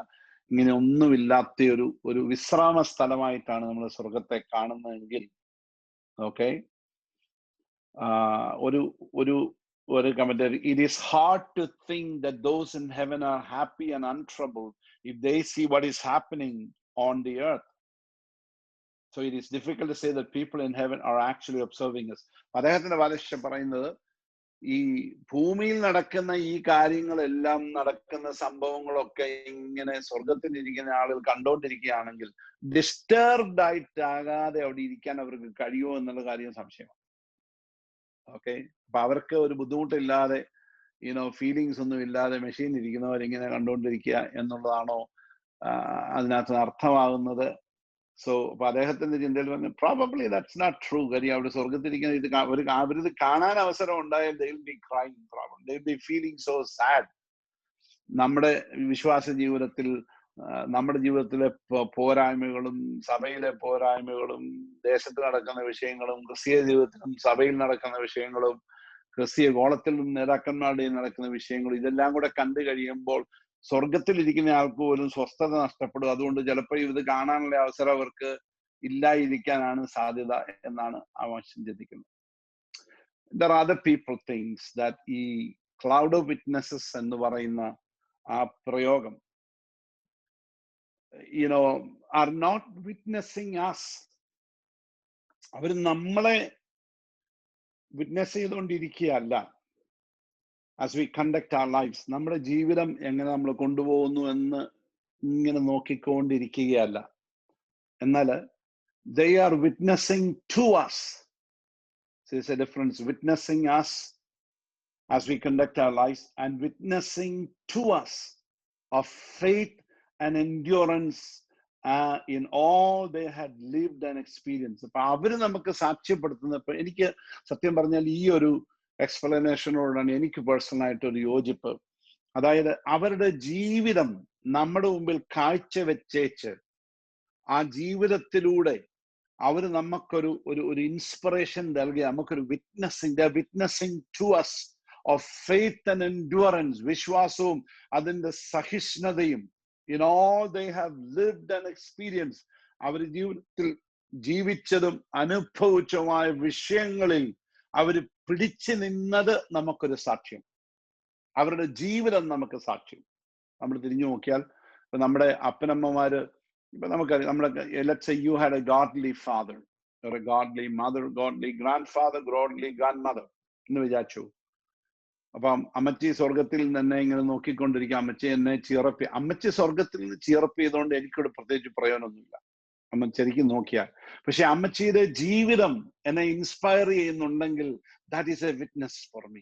ഇങ്ങനെ ഒന്നുമില്ലാത്ത ഒരു വിശ്രാമ സ്ഥലമായിട്ടാണ് നമ്മൾ സ്വർഗത്തെ കാണുന്നതെങ്കിൽ, ഓക്കെ, ഒരു commentary, it is hard to think that those in heaven are happy and untroubled if they see what is happening on the earth. So it is difficult to say that people in heaven are actually observing us. അദ്ദേഹത്തിന്റെ വാദം പറയുന്നത് ഈ ഭൂമിയിൽ നടക്കുന്ന ഈ കാര്യങ്ങളെല്ലാം, നടക്കുന്ന സംഭവങ്ങളൊക്കെ ഇങ്ങനെ സ്വർഗത്തിലിരിക്കുന്ന ആളുകൾ കണ്ടോണ്ടിരിക്കുകയാണെങ്കിൽ ഡിസ്റ്റർബ്ഡ് ആയിട്ടാകാതെ അവിടെ ഇരിക്കാൻ അവർക്ക് കഴിയുമോ എന്നുള്ള കാര്യം സംശയമാണ്. ഓക്കെ, അപ്പൊ അവർക്ക് ഒരു ബുദ്ധിമുട്ടില്ലാതെ ഫീലിങ്സ് ഒന്നും ഇല്ലാതെ മെഷീൻ ഇരിക്കുന്നവരിങ്ങനെ കണ്ടുകൊണ്ടിരിക്കുക എന്നുള്ളതാണോ അതിനകത്ത് അർത്ഥമാകുന്നത്? സോ അപ്പൊ അദ്ദേഹത്തിന്റെ ചിന്തയിൽ പറഞ്ഞു പ്രോബബ്ലി ദാറ്റ്സ് നോട്ട് ട്രൂ. കാര്യം അവിടെ സ്വർഗത്തിരിക്കുന്ന അവരിത് കാണാൻ അവസരം ഉണ്ടായാൽ they will be crying, probably they will be feeling so sad. നമ്മുടെ വിശ്വാസ ജീവിതത്തിൽ, നമ്മുടെ ജീവിതത്തിലെ പോരായ്മകളും, സഭയിലെ പോരായ്മകളും, ദേശത്ത് നടക്കുന്ന വിഷയങ്ങളും, ക്രിസ്തീയ ജീവിതത്തിലും സഭയിൽ നടക്കുന്ന വിഷയങ്ങളും, ക്രിസ്തീയ ഗോളത്തിലും നേതാക്കന്മാരുടെയും നടക്കുന്ന വിഷയങ്ങളും, ഇതെല്ലാം കൂടെ കണ്ടു കഴിയുമ്പോൾ സ്വർഗത്തിലിരിക്കുന്ന ആൾക്ക് പോലും സ്വസ്ഥത നഷ്ടപ്പെടും. അതുകൊണ്ട് ചിലപ്പോൾ ഇത് കാണാനുള്ള അവസരം അവർക്ക് ഇല്ലായിരിക്കാനാണ് സാധ്യത എന്നാണ് ആവശ്യം ചിന്തിക്കുന്നത്. There are other people thinks that ഈ cloud of witnesses എന്ന് പറയുന്ന ആ പ്രയോഗം are not witnessing us. അവർ നമ്മളെ witness ചെയ്തുകൊണ്ടിരിക്കുകയല്ല. as we conduct our lives, നമ്മുടെ ജീവിതം എങ്ങനെ നമ്മൾ കൊണ്ടുപോകുന്നു എന്ന് ഇങ്ങനെ നോക്കിക്കൊണ്ടിരിക്കുകയല്ല. എന്നാൽ they are witnessing to us. So there's a difference, witnessing us as we conduct our lives and witnessing to us of faith and endurance in all they had lived and experienced. അപ്പൊ അവര് നമുക്ക് സാക്ഷ്യപ്പെടുത്തുന്നപ്പോ എനിക്ക് സത്യം പറഞ്ഞാൽ ഈ ഒരു എക്സ്പ്ലനേഷനോടാണ് എനിക്ക് പേഴ്സണലായിട്ട് ഒരു യോജിപ്പ്. അതായത് അവരുടെ ജീവിതം നമ്മുടെ മുമ്പിൽ കാഴ്ചവെച്ചേച്ച് ആ ജീവിതത്തിലൂടെ അവര് നമുക്കൊരു ഒരു ഇൻസ്പിറേഷൻ നൽകി, നമുക്കൊരു witnessing to us of faith and endurance, വിശ്വാസവും അതിന്റെ സഹിഷ്ണുതയും in all they have lived and experienced. അവർ ജീവിതത്തിൽ ജീവിച്ചതും അനുഭവിച്ചതുമായ വിഷയങ്ങളിൽ അവര് പിടിച്ചു നിന്നത് നമുക്കൊരു സാക്ഷ്യം. അവരുടെ ജീവിതം നമുക്ക് സാക്ഷ്യം. നമ്മൾ തിരിഞ്ഞു നോക്കിയാൽ ഇപ്പൊ നമ്മുടെ അപ്പനമ്മമാര്, ഇപ്പൊ നമുക്കറിയാം, നമ്മുടെ let's say you had a godly father or a godly mother, godly grandfather, godly grandmother എന്ന് വിചാരിച്ചു. അപ്പം അമ്മച്ചി സ്വർഗത്തിൽ തന്നെ ഇങ്ങനെ നോക്കിക്കൊണ്ടിരിക്കുക, അമ്മച്ചി എന്നെ അമ്മച്ചി സ്വർഗത്തിൽ നിന്ന് ചിയറപ്പ് ചെയ്തുകൊണ്ട് എനിക്കിവിടെ പ്രത്യേകിച്ച് പ്രയോജനമൊന്നുമില്ല, അമ്മ ശരിക്കും നോക്കിയാൽ. പക്ഷെ അമ്മച്ചിയുടെ ജീവിതം എന്നെ ഇൻസ്പയർ ചെയ്യുന്നുണ്ടെങ്കിൽ that is a witness for me.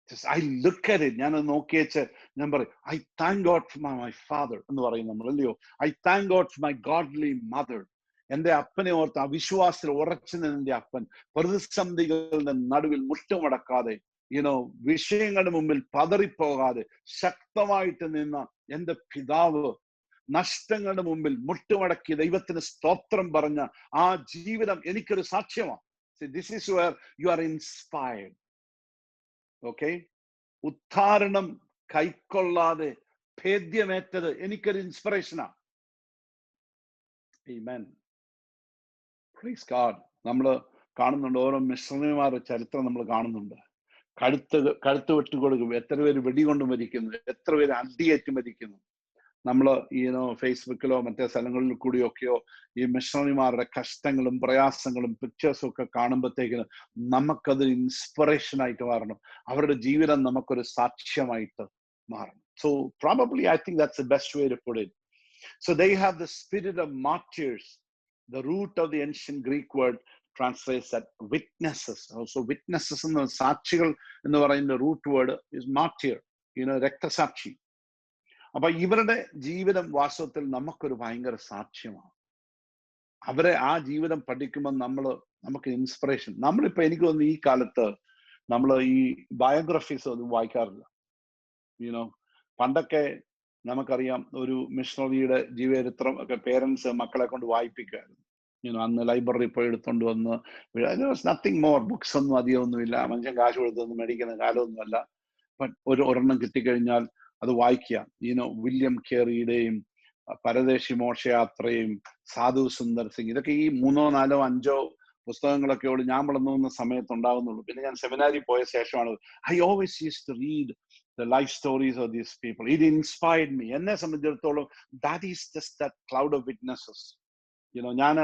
Just I look at it, ഞാൻ നോക്കിയേച്ച് ഞാൻ പറയും I thank God for my father എന്ന് പറയും നമ്മൾ, അല്ലയോ? I thank God for my godly mother. എന്റെ അപ്പനെ ഓർത്ത്, അവിശ്വാസത്തിൽ ഉറച്ചു നിന്നെ അപ്പൻ പ്രതിസന്ധികളുടെ നടുവിൽ മുട്ടുമടക്കാതെ, വിഷയങ്ങളുടെ മുമ്പിൽ പതറിപ്പോകാതെ ശക്തമായിട്ട് നിന്ന എന്റെ പിതാവ്, നഷ്ടങ്ങളുടെ മുമ്പിൽ മുട്ടുമടക്കി ദൈവത്തിന് സ്തോത്രം പറഞ്ഞ ആ ജീവിതം എനിക്കൊരു സാക്ഷ്യമാണ്. This is where you are inspired. Okay, ഉദ്ധാരണം കൈക്കൊള്ളാതെ ഭേദ്യമേറ്റത് എനിക്കൊരു ഇൻസ്പിറേഷനാണ്. ആമേൻ, പ്രൈസ് ഗോഡ്. നമ്മള് കാണുന്നുണ്ട്. ഓരോ മിഷണറിമാരുടെ ചരിത്രം നമ്മൾ കാണുന്നുണ്ട്. കഴുത്ത് വെട്ടിക്കൊടുക്കും, എത്ര പേര് വെടികൊണ്ട് മരിക്കുന്നു, എത്ര പേര് അടിയേറ്റ് മരിക്കുന്നു. നമ്മൾ ഫേസ്ബുക്കിലോ മറ്റേ സ്ഥലങ്ങളിൽ കൂടിയൊക്കെയോ ഈ മിഷണറിമാരുടെ കഷ്ടങ്ങളും പ്രയാസങ്ങളും പിക്ചേഴ്സും ഒക്കെ കാണുമ്പോഴത്തേക്കിന് നമുക്കതൊരു ഇൻസ്പിറേഷൻ ആയിട്ട് മാറണം. അവരുടെ ജീവിതം നമുക്കൊരു സാക്ഷ്യമായിട്ട് മാറണം. So probably I think that's the best way to put it. So they have the spirit of martyrs. The root of the ancient Greek word translates that witnesses. Also witnesses എന്ന സാക്ഷികൾ എന്ന് പറയുന്ന റൂട്ട് വേർഡ് is martyr, രക്തസാക്ഷി. അപ്പൊ ഇവരുടെ ജീവിതം വാസ്തവത്തിൽ നമുക്കൊരു ഭയങ്കര സാക്ഷ്യമാണ്. അവരെ ആ ജീവിതം പഠിക്കുമ്പോൾ നമുക്ക് ഇൻസ്പിറേഷൻ. നമ്മളിപ്പോ എനിക്ക് തോന്നുന്നു ഈ കാലത്ത് നമ്മൾ ഈ ബയോഗ്രഫീസ് ഒന്നും വായിക്കാറില്ല. പണ്ടൊക്കെ നമുക്കറിയാം ഒരു മിഷണറിയുടെ ജീവചരിത്രം ഒക്കെ പേരൻസ് മക്കളെ കൊണ്ട് വായിപ്പിക്കുമായിരുന്നു. അന്ന് ലൈബ്രറി പോയി എടുത്തോണ്ട് വന്ന്, നത്തിങ് മോർ, ബുക്സ് ഒന്നും അധികം ഒന്നുമില്ല, മനുഷ്യൻ കാശ് കൊടുത്തൊന്നും മേടിക്കുന്ന കാലമൊന്നുമല്ല. ഒരെണ്ണം കിട്ടിക്കഴിഞ്ഞാൽ അത് വായിക്കുക. വില്യം കേറിയുടെയും പരദേശി മോക്ഷയാത്രയും സാധു സുന്ദർ സിംഗ്, ഇതൊക്കെ ഈ 3, 4, 5 പുസ്തകങ്ങളൊക്കെയോട് ഞാൻ വളർന്നു സമയത്ത് ഉണ്ടാകുന്നുള്ളൂ. പിന്നെ ഞാൻ സെമിനാരി പോയ ശേഷമാണ് I always used to read the life stories of these people. It inspired me. എന്നെ സംബന്ധിച്ചിടത്തോളം that is just that cloud of witnesses. ഞാൻ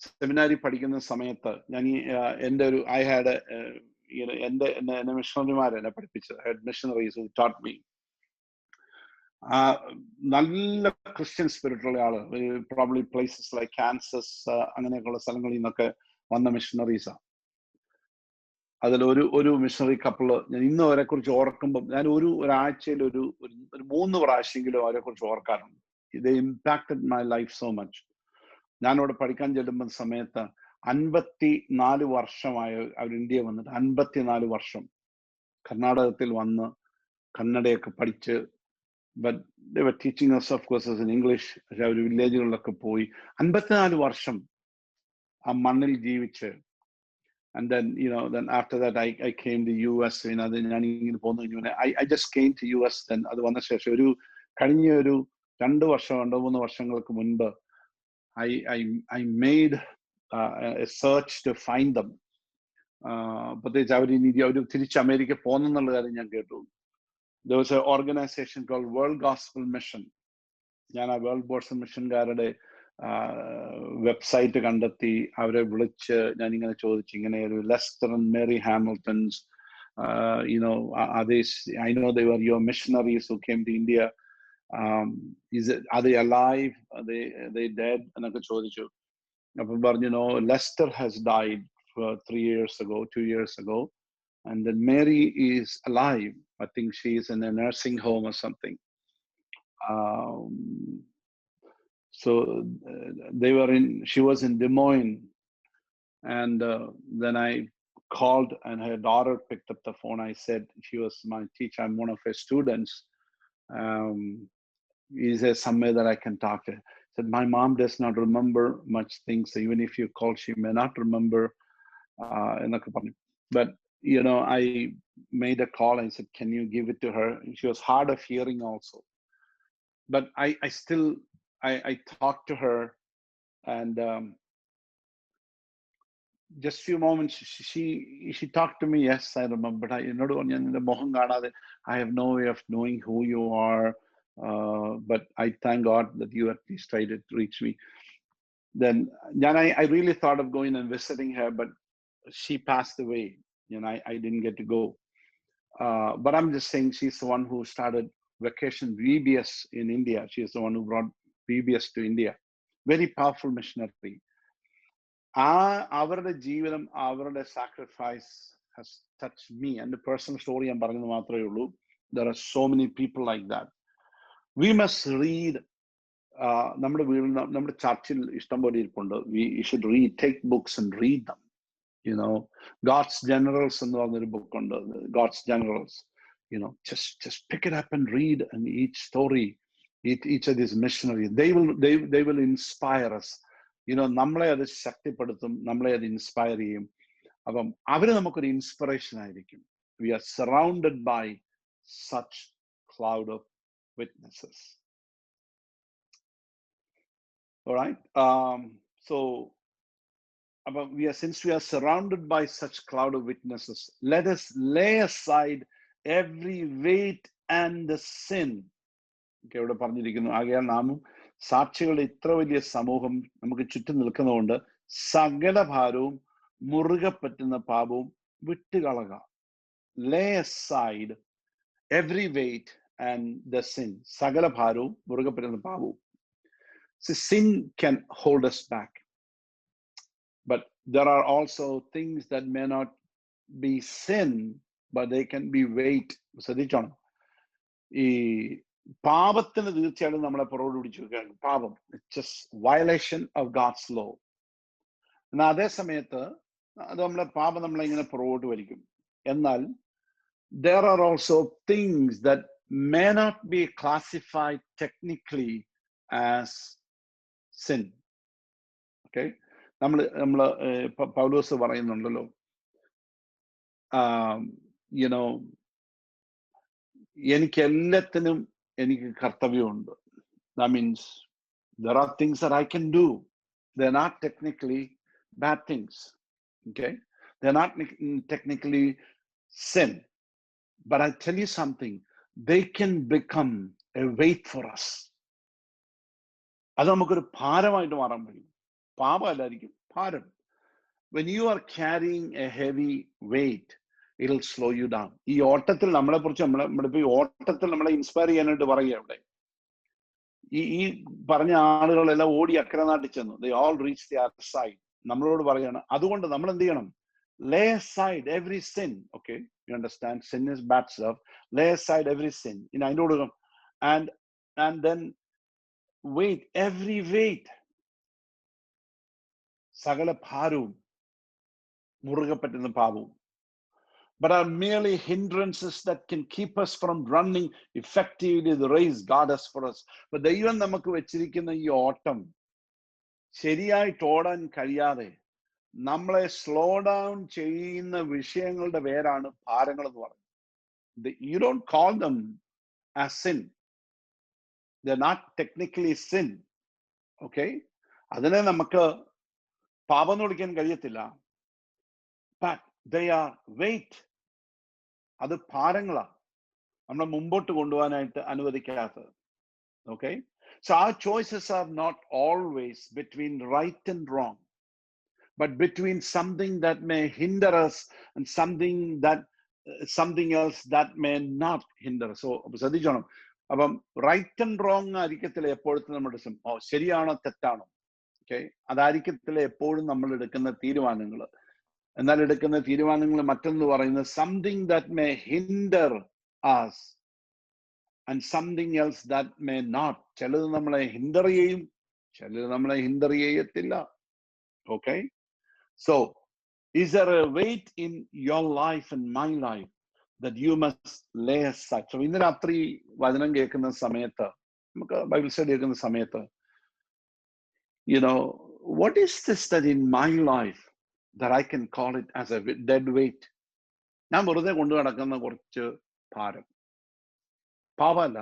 സെമിനാരി പഠിക്കുന്ന സമയത്ത് ഞാൻ എൻ്റെ ഒരു ഐ ഹാഡ് എന്നെ മിഷണറിമാർ എന്നെ പഠിപ്പിച്ചത്, head missionaries who taught me. നല്ല ക്രിസ്ത്യൻ സ്പിരിറ്റുള്ള ആള്, പ്രോബ്ലി പ്ലേസസ് ലൈക്ക് കാൻസസ് അങ്ങനെയൊക്കെയുള്ള സ്ഥലങ്ങളിൽ നിന്നൊക്കെ വന്ന മിഷണറീസാണ്. അതിൽ ഒരു മിഷണറി കപ്പിള് ഞാൻ ഇന്ന് അവരെ കുറിച്ച് ഓർക്കുമ്പോൾ ഞാൻ ഒരാഴ്ചയിൽ ഒരു 3 പ്രാവശ്യമെങ്കിലും അവരെ കുറിച്ച് ഓർക്കാറുണ്ട്. ഇത് impacted my life so much. ഞാനിവിടെ പഠിക്കാൻ ചെല്ലുമ്പോൾ സമയത്ത് 54 വർഷമായി അവർ ഇന്ത്യ വന്നിട്ട്. 54 വർഷം കർണാടകത്തിൽ വന്ന് കന്നഡയൊക്കെ പഠിച്ച്, but they were teaching us of course in English. പക്ഷെ അവർ വില്ലേജുകളിലൊക്കെ പോയി 54 വർഷം ആ മണ്ണിൽ ജീവിച്ച്. And then then after that I came to US. I just came to US. Then അത് വന്ന ശേഷം കഴിഞ്ഞ 2 വർഷം 3 വർഷങ്ങൾക്ക് മുൻപ് I made a search to find them. പ്രത്യേകിച്ച് അവർ തിരിച്ച് അമേരിക്ക പോകുന്നുള്ള കാര്യം ഞാൻ കേട്ടു. There was an organization called World Gospel Mission. ഞാൻ ആ വേൾഡ് ഗോസ്പൽ മിഷൻകാരുടെ വെബ്സൈറ്റ് കണ്ടെത്തി അവരെ വിളിച്ച് ഞാനിങ്ങനെ ചോദിച്ചു, ഇങ്ങനെ ഒരു Leicester and Mary Hamilton's, I know they were your missionaries who came to India. Are they alive? Are they dead? എന്നൊക്കെ ചോദിച്ചു. അപ്പൊ പറഞ്ഞു, Lester has died 2 years ago, and then Mary is alive. I think she is in a nursing home or something. So she was in Des Moines, and then I called and her daughter picked up the phone. I said, she was my teacher, I'm one of her students. Is there somewhere that I can talk to her? I said, my mom does not remember much things, so even if you call, she may not remember. But I made a call. I said, can you give it to her? She was hard of hearing also, but I still I talked to her, and just few moments she talked to me. Yes, I remember. But I have no way of knowing who you are, but I thank God that you at least tried to reach me. Then I really thought of going and visiting her, but she passed away. I didn't get to go. But I'm just saying, she's the one who started Vacation VBS in India. She is the one who brought VBS to India. Very powerful missionary. അവരുടെ ജീവിതം, അവരുടെ sacrifice has touched me. And the personal story ഞാൻ പറയുന്നത് മാത്രമേ ഉള്ളൂ. There are so many people like that. We must read. നമ്മുടെ വീട്ടിൽ, നമ്മുടെ ചർച്ചിൽ ഇഷ്ടംപോലെ ഇരിപ്പുണ്ട്. We should take books and read them. God's Generals എന്ന് പറഞ്ഞൊരു book ഉണ്ട്, God's Generals. Just pick it up and read, and each story, each of these missionaries, they will inspire us. നമ്മളെ അത് ശക്തിപ്പെടുത്തും, നമ്മളെ അത് ഇൻസ്പയർ ചെയ്യും. അപ്പം അവര് നമുക്കൊരു ഇൻസ്പിറേഷൻ ആയിരിക്കും. We are surrounded by such cloud of witnesses. All right. So since we are surrounded by such cloud of witnesses, let us lay aside every weight and the sin. ഇവിടെ പറഞ്ഞിരിക്കുന്നു, ആകയാൽ നാമും സാക്ഷികളുടെ ഇത്ര വലിയ സമൂഹം നമുക്ക് ചുറ്റും നിൽക്കുന്നതുകൊണ്ട് സകല ഭാരവും മുറുകെ പറ്റുന്ന പാപവും വിട്ടുകളക. Lay aside every weight and the sin. സകല ഭാരവും മുറുകെ പറ്റുന്ന പാപവും. So sin can hold us back. But there are also things that may not be sin, but they can be weight. ശ്രദ്ധിച്ചോണം, ഈ പാപത്തിന് തീർച്ചയായിട്ടും നമ്മളെ പുറകോട്ട് പിടിച്ചു വെക്കുകയാണ്. പാപം, just violation of God's law. എന്നാൽ അതേ സമയത്ത് അത് പാപം നമ്മളെ ഇങ്ങനെ പുറകോട്ട് വലിക്കും. എന്നാൽ there are also things that may not be classified technically as sin. Okay, നമ്മള് പൗലോസ് പറയുന്നുണ്ടല്ലോ, എനിക്ക് എല്ലാത്തിനും എനിക്ക് കർത്തവ്യമുണ്ട്. That means there are things that I can do. They're not technically bad things. Okay, they're not technically sin. But I tell you something, they can become a weight for us. അത് നമുക്കൊരു ഭാരമായിട്ട് മാറാൻ കഴിയും. പാപമല്ലായിരിക്കും, ഭാരം. When you are carrying a heavy weight, it'll slow you down. ഈ ഓട്ടത്തിൽ നമ്മളെ കുറിച്ച് നമ്മളിപ്പോ ഈ ഓട്ടത്തിൽ നമ്മളെ ഇൻസ്പയർ ചെയ്യാനായിട്ട് പറയുക ഇവിടെ. ഈ പറഞ്ഞ ആളുകളെല്ലാം ഓടി അക്കരെ നാട്ടിൽ ചെന്നു. They all reached the other side. നമ്മളോട് പറയാണ്, അതുകൊണ്ട് നമ്മൾ എന്ത് ചെയ്യണം? Lay aside every sin. Okay, you understand? Sin is bad stuff. Lay aside every sin. And then weight, every weight. സകല ഭാരവും മുറുകെ പറ്റുന്ന പാപവും. But are merely hindrances that can keep us from running effectively the race God has for us. But ദൈവം നമുക്ക് വെച്ചിരിക്കുന്ന ഈ ഓട്ടം ശരിയായിട്ട് ഓടാൻ കഴിയാതെ നമ്മളെ സ്ലോ ഡൗൺ ചെയ്യുന്ന വിഷയങ്ങളുടെ പേരാണ് ഭാരങ്ങൾ എന്ന് പറയുന്നത്. You don't call them as sin. They're not technically sin. Okay? അതിനെ നമുക്ക് പാപം എന്ന് വിളിക്കാൻ കഴിയത്തില്ല. But they are weight. അത് ഭാരങ്ങളാണ് നമ്മളെ മുമ്പോട്ട് കൊണ്ടുപോകാനായിട്ട് അനുവദിക്കാത്തത്. Okay? So our choices are not always between right and wrong, but between something that may hinder us and something else that may not hinder us. So ശ്രദ്ധിച്ചോണം, അപ്പം right and wrong ആയിരിക്കത്തില്ല എപ്പോഴത്തെ നമ്മുടെ ശരിയാണോ തെറ്റാണോ. ഓക്കെ, അതായിരിക്കത്തില്ല എപ്പോഴും നമ്മൾ എടുക്കുന്ന തീരുമാനങ്ങൾ. എന്നാൽ എടുക്കുന്ന തീരുമാനങ്ങൾ മറ്റൊന്ന് പറയുന്നത് something that may hinder us and something else that may not. ചിലത് നമ്മളെ ഹിൻഡർ ചെയ്യും, ചിലത് നമ്മളെ ഹിൻഡർ ചെയ്യത്തില്ല. Okay, so is there a weight in your life and my life that you must lay aside? So ഇന്ന് രാത്രി വചനം കേൾക്കുന്ന സമയത്ത്, നമുക്ക് ബൈബിൾ സ്റ്റഡി കേൾക്കുന്ന സമയത്ത്, what is this that in my life that I can call it as a dead weight? ഞാൻ വെറുതെ കൊണ്ടു നടക്കുന്ന കുറച്ച് ഭാരം. പാപമല്ല,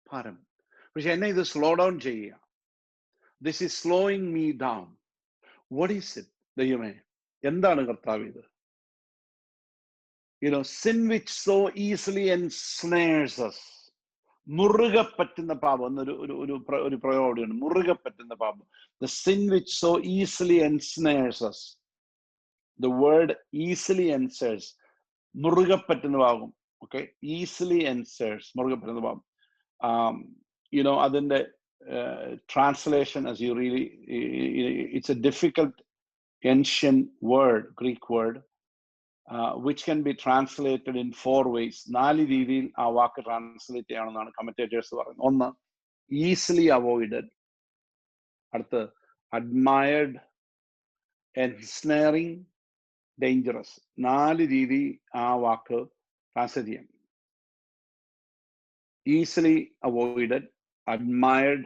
ഭാരം. പക്ഷെ എന്നെ ഇത് സ്ലോ ഡൗൺ ചെയ്യുക. This is slowing me down. What is it? ദൈവമേ, എന്താണ് കർത്താവ് ഇത്? sin which so easily ensnares us. മുറുകെ പറ്റുന്ന പാപം എന്നൊരു പ്രയോഗമാണ്. മുറുകെ പറ്റുന്ന പാപം. The sin which so easily ensnares us. The word easily ensnares. മുറുകെ പറ്റുന്ന പാപം. Okay, easily ensnares. മുറുകെ പറ്റുന്ന പാപം. അതിന്റെ translation, as you really, it's a difficult ancient word, Greek word, which can be translated in 4 ways. 4 രീതിയിൽ ആ വാക്ക് translate ചെയ്യണമെന്നാണ് കമന്റേറ്റേഴ്സ് പറയുന്നത്. ഒന്ന്, ഈസിലി അവോയ്ഡഡ്. അടുത്ത്, അഡ്മയർഡ്, എൻസ്നാറിങ്, ഡേഞ്ചറസ്. 4 രീതി ആ വാക്ക് ട്രാൻസ്ലേറ്റ് ചെയ്യാം. Easily avoided, admired,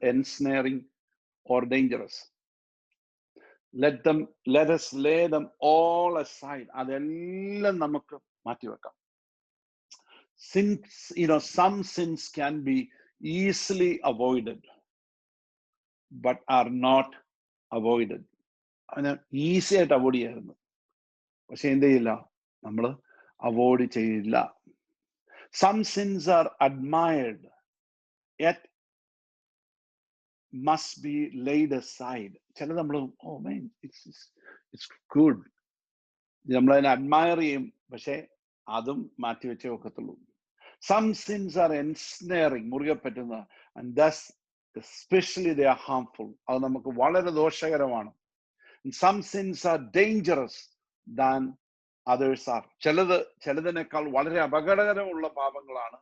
ensnaring, or dangerous. Let us lay them all aside. അതെല്ലാം നമുക്ക് മാറ്റിവെക്കാം. Since some sins can be easily avoided but are not avoided. അവന് ഈസി ആയിട്ട് അവോയ്ഡ് ചെയ്യായിരുന്നു. പക്ഷെ എന്ത് ചെയ്യില്ല, നമ്മൾ അവോയ്ഡ് ചെയ്യില്ല. Some sins are admired, yet must be laid aside. ചിലത് നമ്മൾ it's good, നമ്മളതിനെ അഡ്മയർ ചെയ്യും, പക്ഷെ അതും മാറ്റി വെച്ചേ ഒക്കത്തുള്ളൂ. Some sins are ensnaring, മുറുകെ പറ്റുന്ന, and thus especially they are harmful. അത് നമുക്ക് വളരെ ദോഷകരമാണ്. Some sins are dangerous than others are. ചിലതിനേക്കാൾ വളരെ അപകടകരമുള്ള പാപങ്ങളാണ്.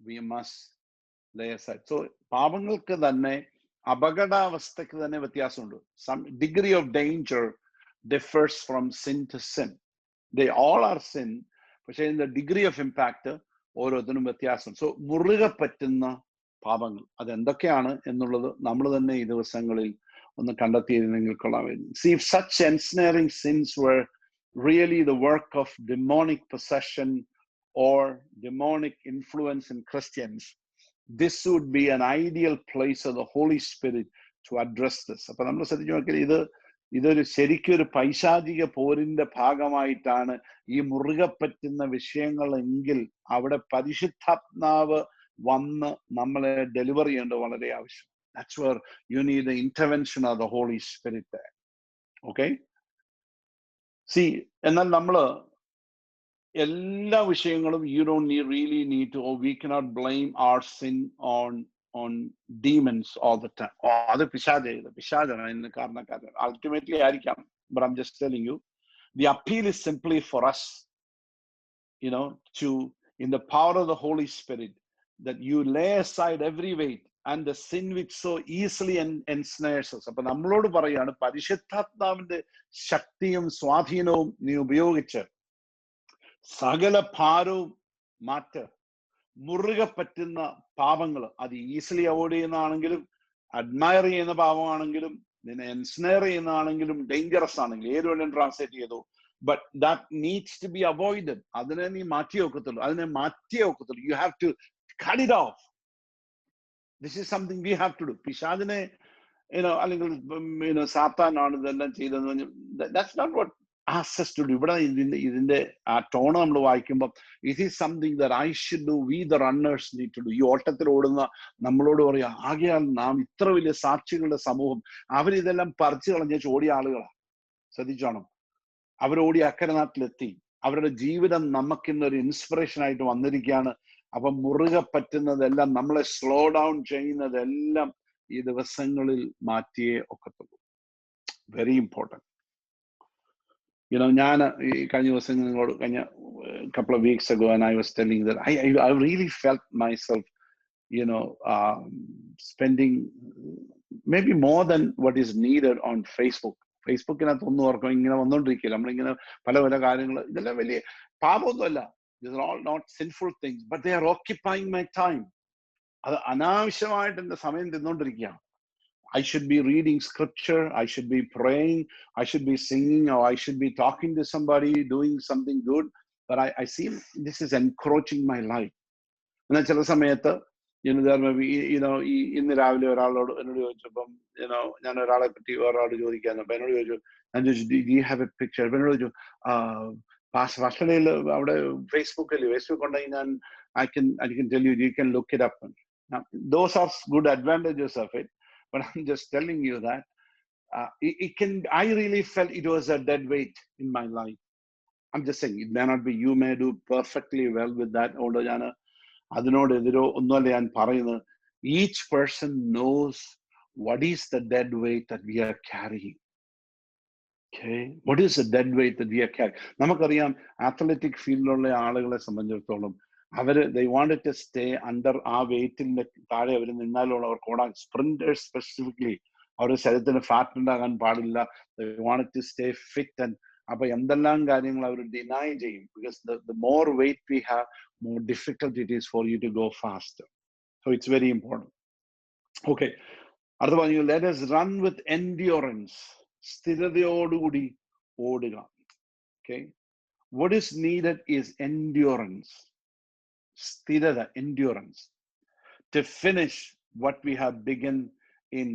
We must lay aside. So പാപങ്ങൾക്ക് തന്നെ, അപകടാവസ്ഥയ്ക്ക് തന്നെ വ്യത്യാസമുണ്ട്. Some degree of danger differs from sin to sin. They all are sin, പക്ഷേ ഇതിന്റെ ഡിഗ്രി ഓഫ് ഇമ്പാക്ട് ഓരോരുത്തരും വ്യത്യാസം. സോ മുറുകെ പറ്റുന്ന പാപങ്ങൾ അതെന്തൊക്കെയാണ് എന്നുള്ളത് നമ്മൾ തന്നെ ഈ ദിവസങ്ങളിൽ ഒന്ന് കണ്ടെത്തിയിരുന്നെങ്കിൽ കൊള്ളാമായിരുന്നു. See, if such ensnaring sins were really the work of demonic possession or demonic influence in Christians, this would be an ideal place of the Holy Spirit to address this. അപ്പൊ നമ്മൾ ശ്രദ്ധിച്ചു നോക്കിയാൽ ഇതൊരു ശരിക്കും ഒരു പൈശാചിക പോരിന്റെ ഭാഗമായിട്ടാണ് ഈ മുറുകെ പറ്റുന്ന വിഷയങ്ങൾ എങ്കിൽ അവിടെ പരിശുദ്ധാത്മാവ് വന്ന് നമ്മളെ ഡെലിവർ ചെയ്യേണ്ടത് വളരെ ആവശ്യം. That's where you need the intervention of the Holy Spirit there. Okay? See, എന്നാൽ നമ്മള് എല്ലാ വിഷയങ്ങളും you don't really need to, or we cannot blame our sin on demons all the time. അത് പിശാചാണ് അതിന് കാരണക്കാരൻ. Ultimately ആയിരിക്കാം, but I'm just telling you, the appeal is simply for us, to, in the power of the Holy Spirit, that you lay aside every weight and the sin which so easily ensnares us. അപ്പൊ നമ്മളോട് പറയാണ്, പരിശുദ്ധാത്മാവിന്റെ ശക്തിയും സ്വാധീനവും നീ ഉപയോഗിച്ച് സകല ഭാരവും മാറ്റ്. മുറുകെ പറ്റുന്ന പാപങ്ങൾ, അത് ഈസിലി അവോയ്ഡ് ചെയ്യുന്നതാണെങ്കിലും അഡ്മയർ ചെയ്യുന്ന പാപമാണെങ്കിലും നിന്നെ എൻസ്നയർ ചെയ്യുന്നതാണെങ്കിലും ഡേഞ്ചറസ് ആണെങ്കിലും ഏത് വേണം ട്രാൻസ്ലേറ്റ് ചെയ്തു, but that needs to be avoided. അതിനെ നീ മാറ്റിയേ ഒക്കത്തുള്ളൂ. You have to cut it off. This is something we have to do. പിശാചിനെ അല്ലെങ്കിൽ സാത്താനാണ് ഇതെല്ലാം ചെയ്തതെന്ന്. That's not what asks us to do. ഇവിടെ ഇതിന്റെ ആ ടോണ് നമ്മൾ വായിക്കുമ്പോൾ it is something that I should do, we the runners need to do. ഈ ഓട്ടത്തിൽ ഓടുന്ന നമ്മളോട് പറയാ, ആകയാൽ നാം ഇത്ര വലിയ സാക്ഷികളുടെ സമൂഹം, അവരിതെല്ലാം പറിച്ചു കളഞ്ഞ ഓടിയ ആളുകളാണ്. ശ്രദ്ധിച്ചോണം, അവരോടി അക്കരെ നാട്ടിലെത്തി. അവരുടെ ജീവിതം നമുക്കിന്നൊരു ഇൻസ്പിറേഷൻ ആയിട്ട് വന്നിരിക്കുകയാണ്. അപ്പൊ മുറുകെ പറ്റുന്നതെല്ലാം, നമ്മളെ സ്ലോ ഡൗൺ ചെയ്യുന്നതെല്ലാം ഈ ദിവസങ്ങളിൽ മാറ്റിയേ ഒക്കത്തുള്ളൂ. Very important. ഞാൻ ഈ കഴിഞ്ഞ ദിവസം നിങ്ങളോട് couple of weeks ago, and I was telling that I really felt myself spending maybe more than what is needed on Facebook. ഫേസ്ബുക്കിനകത്ത് ഒന്നും ഓർക്കും ഇങ്ങനെ വന്നോണ്ടിരിക്കില്ല. നമ്മളിങ്ങനെ പല കാര്യങ്ങൾ, ഇതെല്ലാം വലിയ പാപമൊന്നുമല്ല. These are all not sinful things, but they are occupying my time. അത് അനാവശ്യമായിട്ട് എൻ്റെ സമയം തിന്നോണ്ടിരിക്കുകയാണ്. I should be reading scripture, I should be praying, I should be singing, or I should be talking to somebody, doing something good, but I see this is encroaching my life. എന്നാൽ ചില സമയത്ത് ഇന്ന് രാവിലെ എന്നോട് ചോദിച്ചപ്പം ഞാൻ ഒരാളെ പറ്റി ഒരാളോട് ചോദിക്കാന്ന്. അപ്പൊ എന്നോട് ചോദിച്ചു, do you have a picture? അപ്പൊ എന്നോട് ചോദിച്ചു, ഭക്ഷണയിൽ അവിടെ ഫേസ്ബുക്ക് ഉണ്ടെങ്കിൽ ഞാൻ I can tell you, you can look it up. Now, those are good advantages of it, but I'm just telling you that I really felt it was a dead weight in my life. I'm just saying, it may not be, you may do perfectly well with that. അതിനോടെതിരോ ഒന്നുമല്ല ഞാൻ പറയുന്നത്. Each person knows what is the dead weight that we are carrying. Okay, what is the dead weight that we are carrying? നമുക്കറിയാം, athletic ഫീൽഡിലുള്ള ആളുകളെ സംബന്ധിച്ചിടത്തോളം they wanted to stay under ആ വെയിറ്റിന്റെ താഴെ അവർ നിന്നാലുള്ള അവർക്ക് ഓടാൻ. സ്പ്രിന്റേഴ്സ് സ്പെസിഫിക്കലി അവരുടെ ശരീരത്തിന് ഫാറ്റ് ഉണ്ടാകാൻ പാടില്ല. they wanted to stay fit. and അപ്പൊ എന്തെല്ലാം കാര്യങ്ങൾ അവർ ഡിനൈ ചെയ്യും. because the more weight we have, more difficult it is for you to go faster. So it's very important. Okay, അടുത്ത പറഞ്ഞു, let us run with endurance. സ്ഥിരതയോടുകൂടി ഓടുക. Okay, what is needed is endurance. സ്ഥിരത, endurance, to finish what we have begun in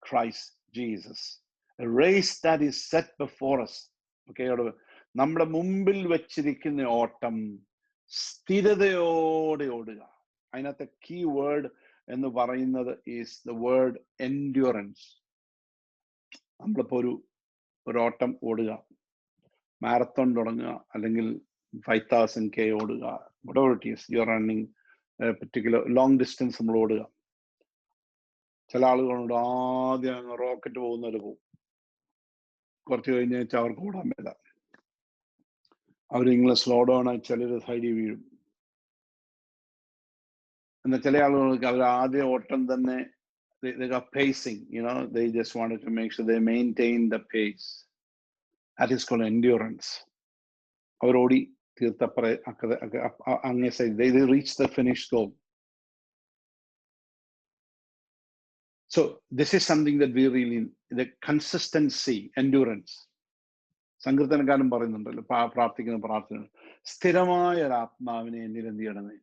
Christ Jesus. A race that is set before us. Okay, നമ്മുടെ മുമ്പിൽ വെച്ചിരിക്കുന്ന ഓട്ടം സ്ഥിരതയോടെ ഓടുക. അതിനകത്തെ കീ വേർഡ് എന്ന് പറയുന്നത് ഈസ് ദ വേർഡ് എൻഡ്യൂറൻസ്. നമ്മളിപ്പോ ഒരു ഓട്ടം ഓടുക, മാരത്തോൺ തുടങ്ങുക, അല്ലെങ്കിൽ 5000K ഓടുക, whatever it is you are running a particular long distance നമ്മൾ ഓടുക. ചില ആളുകളുണ്ട് ആദ്യം അങ്ങ് റോക്കറ്റ് പോകുന്നവര് പോകും, കുറച്ച് കഴിഞ്ഞ് വെച്ചാൽ അവർക്ക് ഓടാൻ പറ്റില്ല. അവരിങ്ങനെ സ്ലോ ഡൗൺ ആയി ചിലർ സൈഡിൽ വീഴും. എന്നാൽ ചില ആളുകൾക്ക് അവർ ആദ്യ ഓട്ടം തന്നെ they are pacing, they just wanted to make sure they maintain the pace. That is called endurance. അവർ ഓടി തീർത്തപ്പറ അങ്ങേ side they reach the finish goal. So this is something that we really, the consistency, endurance. സങ്കീർത്തനക്കാരൻ പറയുന്നുണ്ടല്ലോ, പ്രാർത്ഥിക്കുന്ന പ്രാർത്ഥന, സ്ഥിരമായ ഒരു ആത്മാവിനെ എന്നിൽ എന്ത് ചെയ്യണമേ,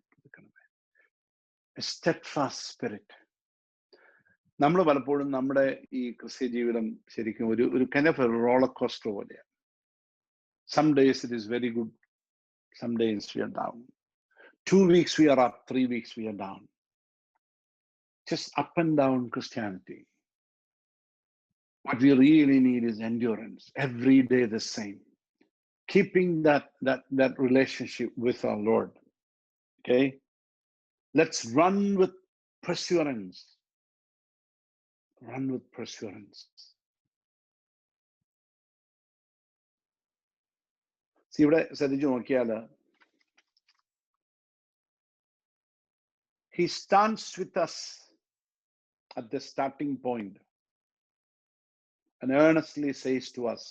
steadfast spirit. നമ്മൾ പലപ്പോഴും നമ്മുടെ ഈ ക്രിസ്ത്യ ജീവിതം ശരിക്കും ഒരു kind of a roller coaster പോലെയാണ്. Some days it is very good, some days we are down. 2 weeks we are up, 3 weeks we are down. Just up and down Christianity. What we really need is endurance. Every day the same. Keeping that relationship with our Lord. Okay? Let's run with perseverance. Run with perseverance. See, ഇവിടെ ശ്രദ്ധിച്ചു നോക്കിയാൽ he stands with us at the starting point and earnestly says to us,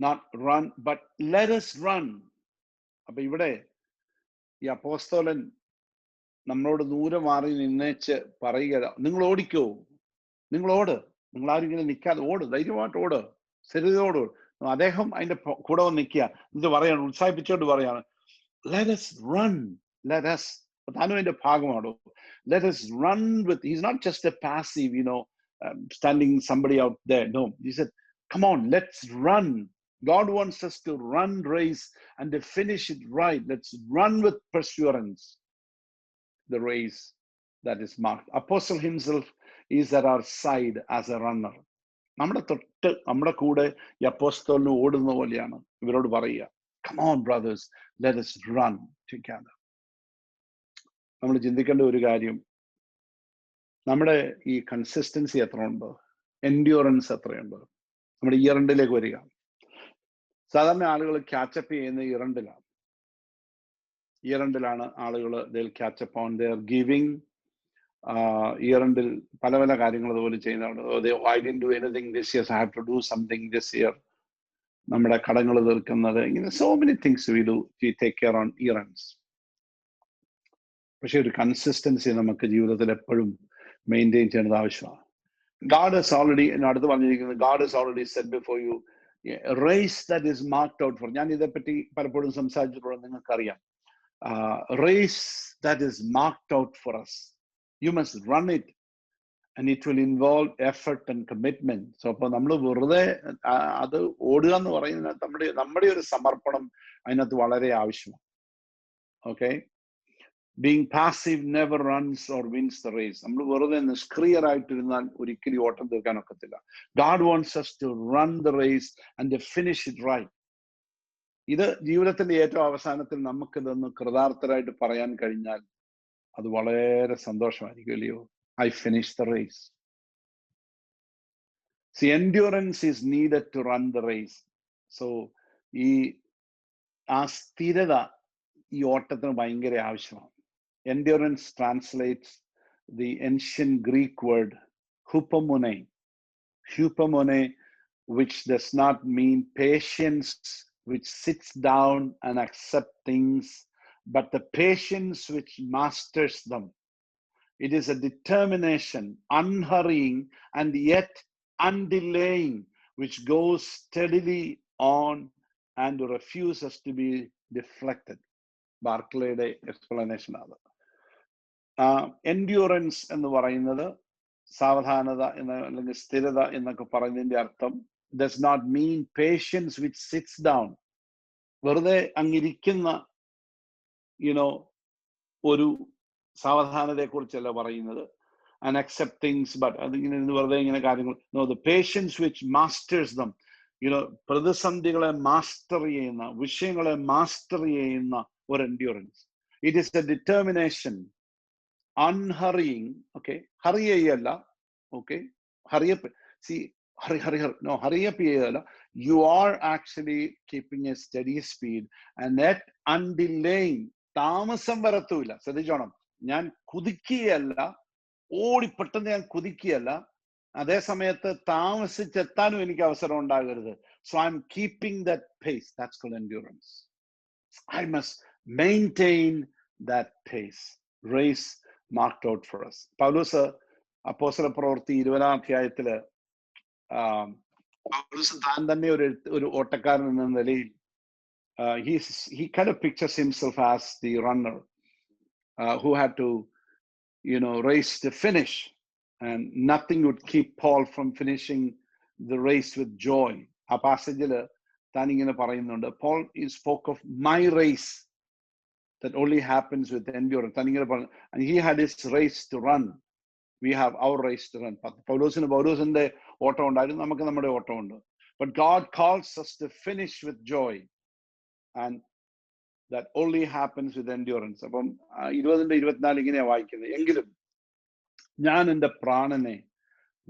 not run, but let us run. അപ്പൊ ഇവിടെ ഈ അപ്പോസ്തലൻ നമ്മളോട് ദൂരെ മാറി നിന്നേച്ച് പറയുക, നിങ്ങൾ ഓടിക്കോ, നിങ്ങൾ ഓട്, നിങ്ങൾ ആരും ഇങ്ങനെ നിൽക്കാതെ ഓട്, ധൈര്യമായിട്ട് ഓട്, സ്ഥിരതയോട്. അദ്ദേഹം അതിന്റെ കൂടെ വന്ന് നിൽക്കുക, ഇത് പറയാണ്, ഉത്സാഹിപ്പിച്ചോണ്ട് പറയാണ്, let us run, let us. താനും അതിന്റെ ഭാഗമാണോ? Let us run with, he's not just a passive, standing somebody out there. No, he said, come on, let's run. God wants us to run race and to finish it right. Let's run with perseverance the race that is marked. Apostle himself is at our side as a runner. നമ്മുടെ കൂടെ ഈ അപ്പോസ്തലന് ഓടുന്ന പോലെയാണ് ഇവരോട് പറയുക, come on brothers, let us run together. നമ്മൾ ചിന്തിക്കേണ്ട ഒരു കാര്യം, നമ്മുടെ ഈ കൺസിസ്റ്റൻസി എത്ര ഉണ്ട്, എൻഡ്യൂറൻസ് എത്രയുണ്ട്. നമ്മുടെ ഇയർ എൻഡിലേക്ക് വരിക. സാധാരണ ആളുകൾ ക്യാച്ചപ്പ് ചെയ്യുന്ന ഇയർ എൻഡിലാണ്. ഇയർ എൻഡിലാണ് ആളുകൾ ക്യാച്ചപ്പ് ഓൺ ദെയർ ഗിവിങ്. ഇയർ എൻഡിൽ പല പല കാര്യങ്ങൾ അതുപോലെ ചെയ്യുന്നതാണ്. I didn't do anything this year, so I have to do something this year. നമ്മുടെ കടങ്ങൾ തീർക്കുന്നത്, ഇങ്ങനെ so many things we do, we take care on year ends. പക്ഷെ ഒരു കൺസിസ്റ്റൻസി നമുക്ക് ജീവിതത്തിൽ എപ്പോഴും മെയിൻറ്റെയിൻ ചെയ്യേണ്ടത് ആവശ്യമാണ്. God has already, അടുത്ത് പറഞ്ഞിരിക്കുന്നത്, God has already set before you a race that is marked out for. ഞാൻ ഇതേപ്പറ്റി പലപ്പോഴും സംസാരിച്ചിട്ടുള്ളത് നിങ്ങൾക്കറിയാം. Race that is marked out for us. You must run it and it will involve effort and commitment. So അപ്പോൾ നമ്മൾ വെറുതെ അത് ഓടുക എന്ന് പറയുന്നത് നമ്മുടെ ഒരു സമർപ്പണം അതിനകത്ത് വളരെ ആവശ്യമാണ്. Okay, being passive never runs or wins the race. നമ്മൾ വെറുതെ നിഷ്ക്രിയരായിട്ടിരുന്നാൽ ഒരിക്കലും ഓട്ടം തീർക്കാൻ ഒക്കത്തില്ല. God wants us to run the race and to finish it right. ഇത് ജീവിതത്തിന്റെ ഏറ്റവും അവസാനത്തിൽ നമുക്കിതൊന്ന് കൃതാർത്ഥരായിട്ട് പറയാൻ കഴിഞ്ഞാൽ അത് വളരെ സന്തോഷമായിരിക്കും, അല്ലയോ? I finished the race. See, endurance is needed to run the race. So ആ സ്ഥിരത ഈ ഓട്ടത്തിന് ഭയങ്കര ആവശ്യമാണ്. Endurance translates the ancient Greek word hupomone, which does not mean patience which sits down and accepts things, but the patience which masters them. It is a determination, unhurrying and yet undelaying, which goes steadily on and refuses to be deflected. ബാർക്ലേയുടെ explanation ആണ്. Endurance എന്ന് പറയുന്നത് സാവധാനത എന്ന അല്ലെങ്കിൽ സ്ഥിരത എന്നൊക്കെ പറയുന്നതിന്റെ അർത്ഥം does not mean patience which sits down. വെറുതെ അങ്ങിരിക്കുന്ന ഒരു സാവധാനതയെ കുറിച്ചല്ല പറയുന്നത്. And accept things, but അതിങ്ങനെ വെറുതെ ഇങ്ങനെ കാര്യങ്ങൾ. No, the patience which masters them. പ്രതിസന്ധികളെ മാസ്റ്റർ ചെയ്യുന്ന, വിഷയങ്ങളെ മാസ്റ്റർ ചെയ്യുന്ന ഒരു endurance. It is a determination, unhurrying. Okay, hurry ചെയ്യല്ല. Okay, hurry up. See, hurry. No, hurry up ചെയ്യല്ല. You are actually keeping a steady speed and yet undelaying. താമസം വരത്തൂല്ല. ശ്രദ്ധിച്ചോണം, ഞാൻ കുതിക്കുകയല്ല, പെട്ടെന്ന് ഞാൻ കുതിക്കുകയല്ല, അതേ സമയത്ത് താമസിച്ചെത്താനും എനിക്ക് അവസരം ഉണ്ടാകരുത്. So I'm keeping that pace. That's called endurance. I must maintain that pace. Race marked out for us. പൗലോസ് അപ്പോസ്തല പ്രവൃത്തി 20-ാം അധ്യായത്തില് പൗലോസ് താൻ തന്നെ ഒരു ഓട്ടക്കാരൻ എന്ന നിലയിൽ he kind of pictures himself as the runner who had to race to finish, and nothing would keep Paul from finishing the race with joy. ആ പാസേജില് താൻ ഇങ്ങനെ പറയുന്നുണ്ട്, Paul spoke of my race that only happens with endurance. താൻ ഇങ്ങനെ പറഞ്ഞു, and he had his race to run. We have our race to run. പൗലോസിന്റെ ഓട്ടം ഉണ്ടായിരുന്നു, നമുക്ക് നമ്മുടെ ഓട്ടമുണ്ട്. But God calls us to finish with joy, and that only happens with endurance. അപ്പം 20-24 ഇങ്ങനെയാ വായിക്കുന്നത്, എങ്കിലും ഞാൻ എൻ്റെ പ്രാണനെ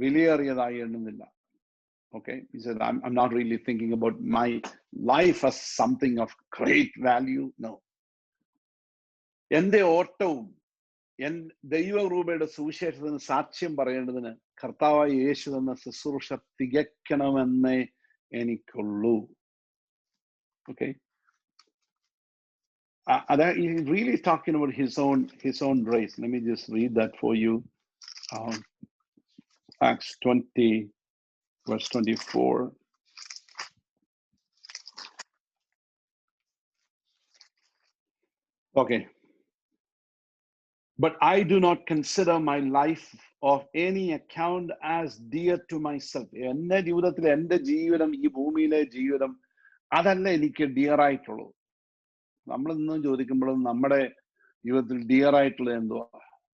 വിലയേറിയതായി എണ്ണുന്നില്ല. Okay, he said, I'm not really thinking about my life as something of great value. No. എൻ്റെ ഓട്ടവും ദൈവകൃപയുടെ സുവിശേഷത്തിന് സാക്ഷ്യം പറയേണ്ടതിന് കർത്താവായ യേശു എന്ന ശുശ്രൂഷ തികയ്ക്കണമെന്നേ എനിക്കുള്ളൂ. Okay. He's really talking about his own race. Let me just read that for you. Acts 20, verse 24. Okay. But I do not consider my life of any account as dear to myself. എൻ്റെ ജീവിതത്തിൽ എൻ്റെ ജീവിതം, ഈ ഭൂമിയിലെ ജീവിതം, അതല്ല എനിക്ക് dear ആയിട്ടുള്ളൂ. നമ്മൾ ഇന്നും ചോദിക്കുമ്പോഴും നമ്മുടെ ജീവിതത്തിൽ ഡിയർ ആയിട്ടുള്ളത് എന്തുവാ?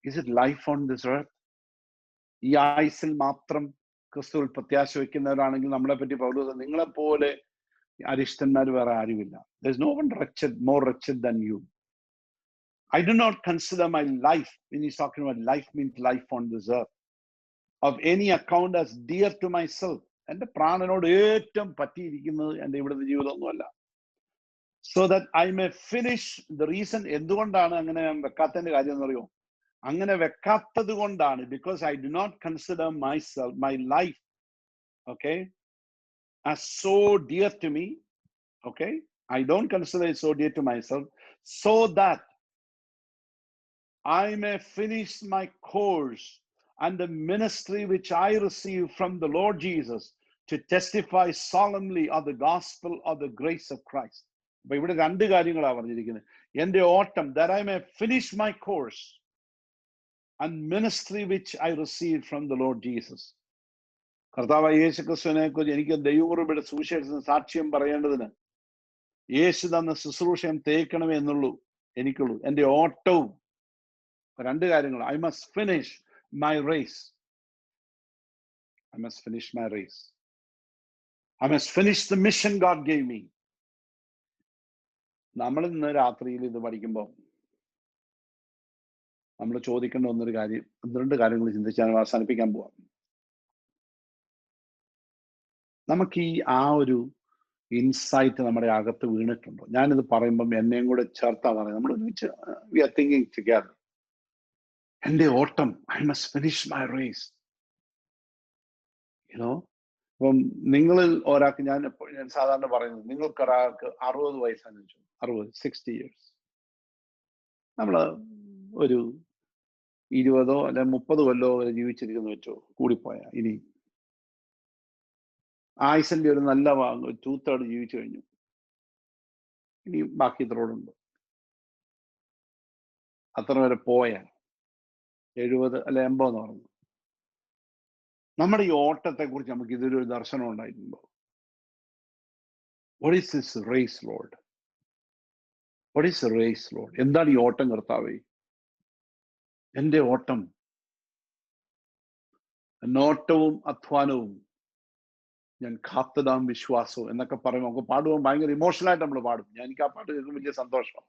Is it life on this earth? ഈ ആയുസിൽ മാത്രം ക്രിസ്തുവിൽ പ്രത്യാശ വയ്ക്കുന്നവരാണെങ്കിൽ നമ്മളെ പറ്റി പൗലോസ്, നിങ്ങളെപ്പോലെ അരിഷ്ടന്മാർ വേറെ ആരുമില്ല. There's no one more wretched than you. I do not consider my life, when he's talking about life, means life on this earth, of any account as dear to myself. എൻ്റെ പ്രാണനോട് ഏറ്റവും പറ്റിയിരിക്കുന്നത് എൻ്റെ ഇവിടുത്തെ ജീവിതമൊന്നുമല്ല. So that I may finish. The reason എന്തുകൊണ്ടാണ് അങ്ങനെ വെക്കാത്തതിന്റെ കാര്യം എന്ന് അറിയോ? അങ്ങനെ വെക്കാത്തത് കൊണ്ടാണ്, because I do not consider myself, my life, okay, as so dear to me. Okay, I don't consider it so dear to myself, so that I may finish my course and the ministry which I received from the Lord Jesus to testify solemnly of the gospel of the grace of Christ. അപ്പൊ ഇവിടെ രണ്ട് കാര്യങ്ങളാണ് പറഞ്ഞിരിക്കുന്നത്. എൻ്റെ ഓട്ടം, that I may finish my course, and ministry which I received from the Lord Jesus. കർത്താവായ യേശു ക്രിസ്തുവിനെ കുറിച്ച് എനിക്ക് ദൈവകൃപയുടെ സുവിശേഷത്തിന് സാക്ഷ്യം പറയേണ്ടതിന് യേശു തന്ന ശുശ്രൂഷയും തേക്കണമേ എന്നുള്ളൂ എനിക്കുള്ളൂ. എൻ്റെ ഓട്ടവും രണ്ട് കാര്യങ്ങൾ. I must finish my race. I must finish my race. I must finish the mission God gave me. നമ്മൾ ഇന്ന് രാത്രിയിൽ ഇത് പഠിക്കുമ്പോൾ നമ്മൾ ചോദിക്കേണ്ട ഒന്ന് രണ്ട് കാര്യങ്ങൾ ചിന്തിച്ചാൽ അവസാനിപ്പിക്കാൻ പോവാം. നമുക്ക് ആ ഒരു ഇൻസൈറ്റ് നമ്മുടെ അകത്ത് വീണിട്ടുണ്ടോ? ഞാനിത് പറയുമ്പം എന്നെയും കൂടെ ചേർത്താ പറയുന്നത്. നമ്മൾ ഒരുമിച്ച് വി ആർ തിങ്കിങ് ടുഗദർ. എൻ്റെ ഓട്ടം, I must finish my race. അപ്പം നിങ്ങളിൽ ഒരാൾക്ക്, ഞാൻ സാധാരണ പറയുന്നത്, നിങ്ങൾക്കൊരാൾക്ക് 60 വയസ്സാന്ന് വെച്ചു, 60 years. നമ്മൾ ഒരു 20 അല്ലെ 30 കൊല്ലോ വരെ ജീവിച്ചിരിക്കുന്നു വെച്ചോ, കൂടിപ്പോയാ. ഇനി ആയുസിന്റെ ഒരു നല്ല 2/3 ജീവിച്ചു കഴിഞ്ഞു. ഇനി ബാക്കി ഇത്രോടുണ്ട്. അത്ര വരെ പോയാൽ 70 അല്ലെ 80 എന്ന് പറഞ്ഞു. നമ്മുടെ ഈ ഓട്ടത്തെ കുറിച്ച് നമുക്ക് ഇതൊരു ദർശനം ഉണ്ടായിട്ടുണ്ടോ? What is this race, Lord? What is the race, Lord? എന്താണ് ഈ ഓട്ടം കർത്താവേ? എന്റെ ഓട്ടം നോട്ടവും അധ്വാനവും ഞാൻ കാത്തതാം വിശ്വാസവും എന്നൊക്കെ പറയുമ്പോൾ നമുക്ക് പാടുമ്പോൾ ഭയങ്കര ഇമോഷണൽ ആയിട്ട് നമ്മൾ പാടും. എനിക്ക് ആ പാട്ട് കേൾക്കുമ്പോൾ വലിയ സന്തോഷമാണ്.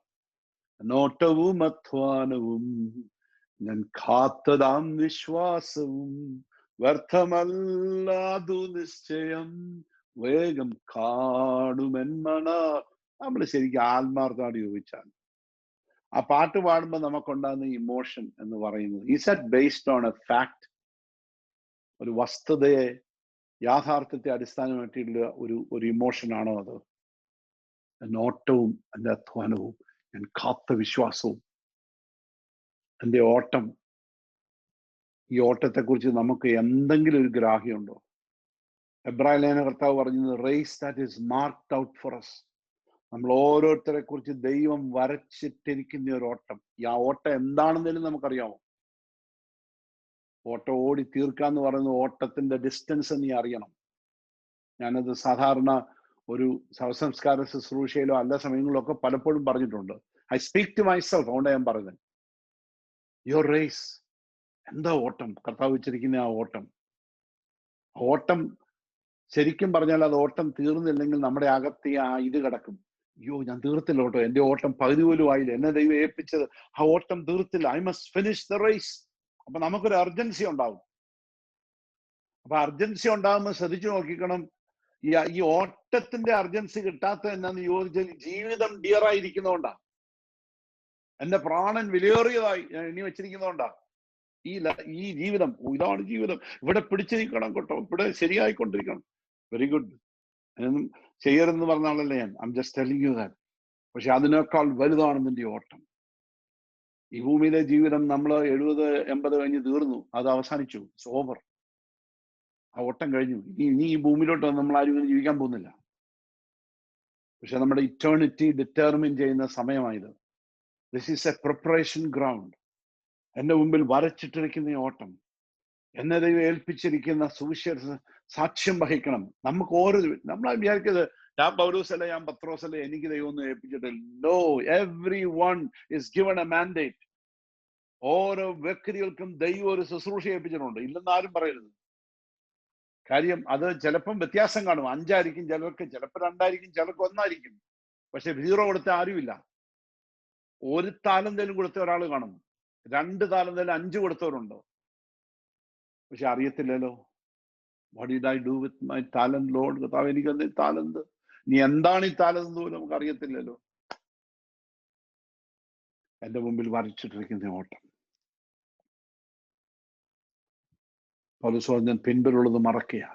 നോട്ടവും അധ്വാനവും ഞാൻ കാത്തതാം വിശ്വാസവും വ്യർത്ഥമല്ലാതു നിശ്ചയം വേഗം കാണുമെന്മണ. നമ്മൾ ശരിക്കും ആത്മാർത്ഥമായിട്ട് ചോദിച്ചാൽ ആ പാട്ട് പാടുമ്പോൾ നമുക്കുണ്ടാകുന്ന ഇമോഷൻ എന്ന് പറയുന്നത് is that based on A fact, ഒരു വസ്തുതയെ യാഥാർത്ഥ്യത്തെ അടിസ്ഥാനമാക്കിയിട്ടുള്ള ഒരു ഇമോഷൻ ആണോ അത്? നോട്ടവും എൻ്റെ അധ്വാനവും ഞാൻ കാത്ത വിശ്വാസവും. എൻ്റെ ഓട്ടം, ഈ ഓട്ടത്തെക്കുറിച്ച് നമുക്ക് എന്തെങ്കിലും ഒരു ഗ്രാഹ്യമുണ്ടോ? എബ്രായ ലേഖന കർത്താവ് പറഞ്ഞത് race that is marked out for us. നമ്മൾ ഓരോരുത്തരെ കുറിച്ച് ദൈവം വരച്ചിട്ടിരിക്കുന്ന ഒരു ഓട്ടം. ഈ ആ ഓട്ടം എന്താണെന്നേലും നമുക്കറിയാമോ? ഓട്ടം ഓടി തീർക്കാന്ന് പറയുന്ന ഓട്ടത്തിന്റെ ഡിസ്റ്റൻസ് നീ അറിയണം. ഞാനത് സാധാരണ ഒരു ശവസംസ്കാര ശുശ്രൂഷയിലോ അല്ല സമയങ്ങളിലൊക്കെ പലപ്പോഴും പറഞ്ഞിട്ടുണ്ട്. I speak to myself. അതുകൊണ്ട് ഞാൻ പറയുന്നത് യുവർ റേസ്. എന്താ ഓട്ടം? കർത്താവ് വെച്ചിരിക്കുന്ന ആ ഓട്ടം. ഓട്ടം ശരിക്കും പറഞ്ഞാൽ അത് ഓട്ടം തീർന്നില്ലെങ്കിൽ നമ്മുടെ അകത്ത് ആ ഇത് കിടക്കും. അയ്യോ, ഞാൻ തീർത്തില്ല ഓട്ടം, എൻ്റെ ഓട്ടം പകുതി പോലും ആയില്ല, എന്നെ ദൈവം ഏൽപ്പിച്ചത് ആ ഓട്ടം തീർത്തില്ല. I must finish the race. അപ്പൊ നമുക്കൊരു അർജൻസി ഉണ്ടാവും. അപ്പൊ അർജൻസി ഉണ്ടാകുമ്പോൾ ശ്രദ്ധിച്ചു നോക്കിക്കണം. ഈ ഓട്ടത്തിന്റെ അർജൻസി കിട്ടാത്ത എന്നാന്ന് ചോദിച്ചാൽ ജീവിതം ഡിയറായിരിക്കുന്നതുകൊണ്ടാ. എന്റെ പ്രാണൻ വിലയേറിയതായി ഞാൻ എണ്ണി വെച്ചിരിക്കുന്നതുകൊണ്ടാ. ഈ ജീവിതം, ഇതാണ് ജീവിതം, ഇവിടെ പിടിച്ചു നിൽക്കണം കേട്ടോ, ഇവിടെ ശരിയായിക്കൊണ്ടിരിക്കണം. Very good. അതിനൊന്നും ചെയ്യരുതെന്ന് പറഞ്ഞ ആളല്ലേ ഞാൻ. I am just telling you that. പക്ഷെ അതിനേക്കാൾ വലുതാണ് നിന്റെ ഓട്ടം. ഈ ഭൂമിയിലെ ജീവിതം നമ്മൾ 70-80 കഴിഞ്ഞ് തീർന്നു, അത് അവസാനിച്ചു, ഇറ്റ്സ് ഓവർ. ആ ഓട്ടം കഴിഞ്ഞു. ഇനി ഈ ഭൂമിയിലോട്ട് നമ്മൾ ആരും ഇങ്ങനെ ജീവിക്കാൻ പോകുന്നില്ല. പക്ഷെ നമ്മുടെ ഇറ്റേണിറ്റി ഡിറ്റർമിൻ ചെയ്യുന്ന സമയമായത്. This is a preparation ground. എന്റെ മുമ്പിൽ വരച്ചിട്ടിരിക്കുന്ന ഓട്ടം, എന്നെ ദൈവം ഏൽപ്പിച്ചിരിക്കുന്ന സുവിശേഷ സാക്ഷ്യം വഹിക്കണം. നമുക്ക് ഓരോ നമ്മൾ വിചാരിക്കുന്നത് ഞാൻ പൗലോസല്ല, ഞാൻ പത്രോസല്ല, എനിക്ക് ദൈവം ഒന്നും ഏൽപ്പിച്ചിട്ടില്ല. No, everyone is given a mandate. ഓരോ വ്യക്തികൾക്കും ദൈവം ഒരു ശുശ്രൂഷ ഏൽപ്പിച്ചിട്ടുണ്ട്. ഇല്ലെന്ന് ആരും പറയരുത്. കാര്യം അത് ചിലപ്പം വ്യത്യാസം കാണും. 5 ആയിരിക്കും ചിലർക്ക്, ചിലപ്പോൾ 2 ആയിരിക്കും, ചിലർക്ക് 1 ആയിരിക്കും. പക്ഷെ 0 കൊടുത്ത ആരുമില്ല. 1 താലന്തേലും കൊടുത്ത ഒരാൾ കാണും, 2 താലന്തേലും 5 കൊടുത്തവരുണ്ടോ? പക്ഷെ അറിയത്തില്ലല്ലോ. What did I do with my talent Lord? കർത്താവ് എനിക്കെന്ത് താലന്ത്, നീ എന്താണ് ഈ താലന്ത് പോലും നമുക്ക് അറിയത്തില്ലല്ലോ. എന്റെ മുമ്പിൽ വരച്ചിട്ടിരിക്കുന്ന ഓട്ടം. പൗലോസ് ഞാൻ പിൻപിലുള്ളത് മറക്കുക,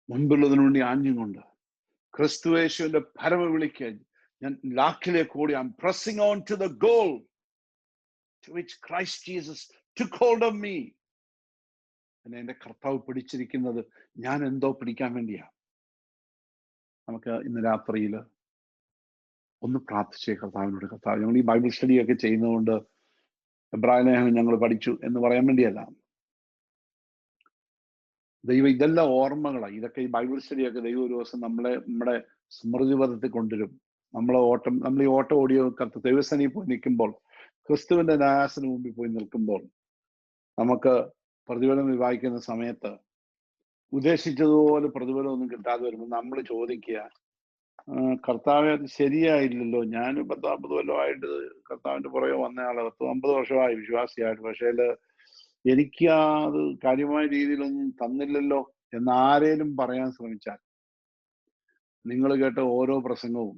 മുൻപിലുള്ളതിനു വേണ്ടി ആഞ്ഞും കൊണ്ട് ക്രിസ്തുയേശുവിന്റെ പരമ വിളിക്ക് ഞാൻ ലാക്കിലേക്ക് ഓടി. I am pressing on to the goal to which Christ Jesus took hold of me. എന്റെ കർത്താവ് പിടിച്ചിരിക്കുന്നത് ഞാൻ എന്തോ പിടിക്കാൻ വേണ്ടിയാ. നമുക്ക് ഇന്ന് രാത്രിയിൽ ഒന്ന് പ്രാർത്ഥിച്ചേ കർത്താവിനോട്. കർത്താവ്, ഞങ്ങൾ ഈ ബൈബിൾ സ്റ്റഡി ഒക്കെ ചെയ്യുന്നതുകൊണ്ട് എബ്രായ ലേഖനം ഞങ്ങൾ പഠിച്ചു എന്ന് പറയാൻ വേണ്ടിയല്ല. ദൈവം ഇതെല്ലാം ഓർമ്മകളാണ്. ഇതൊക്കെ ഈ ബൈബിൾ സ്റ്റഡിയൊക്കെ ദൈവം ഒരു ദിവസം നമ്മുടെ സ്മൃതിപഥത്തിൽ കൊണ്ടുവരും. നമ്മൾ ഈ ഓട്ടം ഓടിയോ ദൈവസേനയിൽ പോയി നിൽക്കുമ്പോൾ, ക്രിസ്തുവിന്റെ ന്യായാസന മുമ്പിൽ പോയി നിൽക്കുമ്പോൾ, നമുക്ക് പ്രതിഫലം വിവാഹിക്കുന്ന സമയത്ത് ഉദ്ദേശിച്ചതുപോലെ പ്രതിഫലമൊന്നും കിട്ടാതെ വരുമ്പോൾ നമ്മൾ ചോദിക്കുക, കർത്താവെ അത് ശരിയായില്ലല്ലോ, ഞാൻ 10-50 കൊല്ലമായിട്ട് കർത്താവിന്റെ പുറകെ വന്നയാള്, 10-50 വർഷമായി വിശ്വാസിയായിട്ട്, പക്ഷേ എനിക്ക് അത് കാര്യമായ രീതിയിലൊന്നും തന്നില്ലല്ലോ എന്നാരേലും പറയാൻ ശ്രമിച്ചാൽ, നിങ്ങൾ കേട്ട ഓരോ പ്രസംഗവും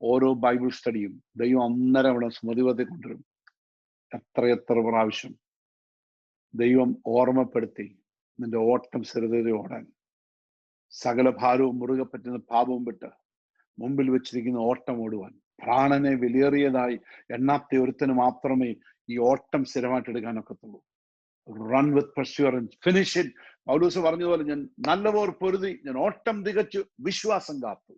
ഓരോ ബൈബിൾ സ്റ്റഡിയും ദൈവം അന്നേരം അവിടെ സ്മൃതിപഥത്തിൽ കൊണ്ടുവരും. എത്ര പ്രാവശ്യം ദൈവം ഓർമ്മപ്പെടുത്തി നിന്റെ ഓട്ടം സ്ഥിരതയോടെ ഓടാൻ, സകല ഭാരവും മുറുകെ പറ്റുന്ന പാപവും വിട്ട് മുമ്പിൽ വെച്ചിരിക്കുന്ന ഓട്ടം ഓടുവാൻ, പ്രാണനെ വിലയേറിയതായി എണ്ണാത്ത ഒരുത്തന് മാത്രമേ ഈ ഓട്ടം സ്ഥിരമായിട്ട് എടുക്കാനൊക്കത്തുള്ളൂ. Run with perseverance, finish it. Paulose പറഞ്ഞതുപോലെ ഞാൻ നല്ലപോർ പൊരുതി, ഞാൻ ഓട്ടം തികച്ചു, വിശ്വാസം കാത്തു.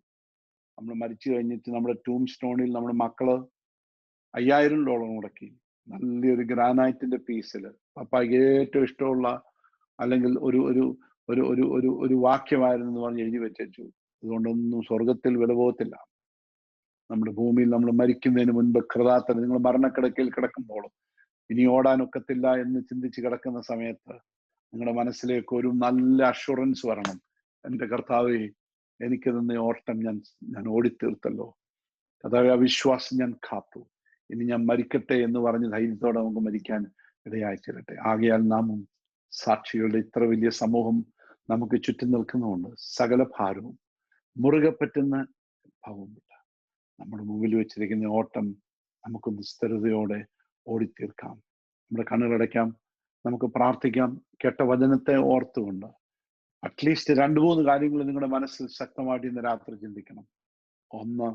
നമ്മൾ മരിച്ചു കഴിഞ്ഞിട്ട് നമ്മുടെ ടൂം സ്റ്റോണിൽ നമ്മുടെ മക്കള് $5000 മുടക്കി നല്ലൊരു ഗ്രാനൈറ്റിന്റെ പീസിൽ പപ്പായ്ക്ക് ഏറ്റവും ഇഷ്ടമുള്ള അല്ലെങ്കിൽ ഒരു ഒരു ഒരു ഒരു ഒരു ഒരു വാക്യമായിരുന്നു എന്ന് പറഞ്ഞ് എഴുതി വെച്ചു. അതുകൊണ്ടൊന്നും സ്വർഗത്തിൽ വില പോകത്തില്ല. നമ്മുടെ ഭൂമിയിൽ നമ്മൾ മരിക്കുന്നതിന് മുൻപ് കൃതാർത്ഥന, നിങ്ങൾ മരണക്കിടക്കയിൽ കിടക്കുമ്പോൾ ഇനി ഓടാനൊക്കത്തില്ല എന്ന് ചിന്തിച്ച് കിടക്കുന്ന സമയത്ത് നിങ്ങളുടെ മനസ്സിലേക്ക് ഒരു നല്ല അഷുറൻസ് വരണം. എൻ്റെ കർത്താവേ, എനിക്ക് തന്നെ ഓട്ടം ഞാൻ ഓടിത്തീർത്തല്ലോ, കർത്താവേ ആ വിശ്വാസം ഞാൻ കാത്തു, ഇനി ഞാൻ മരിക്കട്ടെ എന്ന് പറഞ്ഞ് ധൈര്യത്തോടെ നമുക്ക് മരിക്കാൻ ഇടയായി തീരട്ടെ. ആകയാൽ നാമും സാക്ഷികളുടെ ഇത്ര വലിയ സമൂഹം നമുക്ക് ചുറ്റും നിൽക്കുന്നുണ്ട്. സകല ഭാരവും മുറുകെ പറ്റുന്ന ഭാവം വിട്ട നമ്മുടെ മുമ്പിൽ വെച്ചിരിക്കുന്ന ഓട്ടം നമുക്കൊന്ന് സ്ഥിരതയോടെ ഓടിത്തീർക്കാം. നമ്മുടെ കണ്ണുകളടയ്ക്കാം, നമുക്ക് പ്രാർത്ഥിക്കാം. കേട്ട വചനത്തെ ഓർത്തുകൊണ്ട് അറ്റ്ലീസ്റ്റ് 2-3 കാര്യങ്ങൾ നിങ്ങളുടെ മനസ്സിൽ ശക്തമായിട്ട് ഇന്ന് രാത്രി ചിന്തിക്കണം. ഒന്ന്,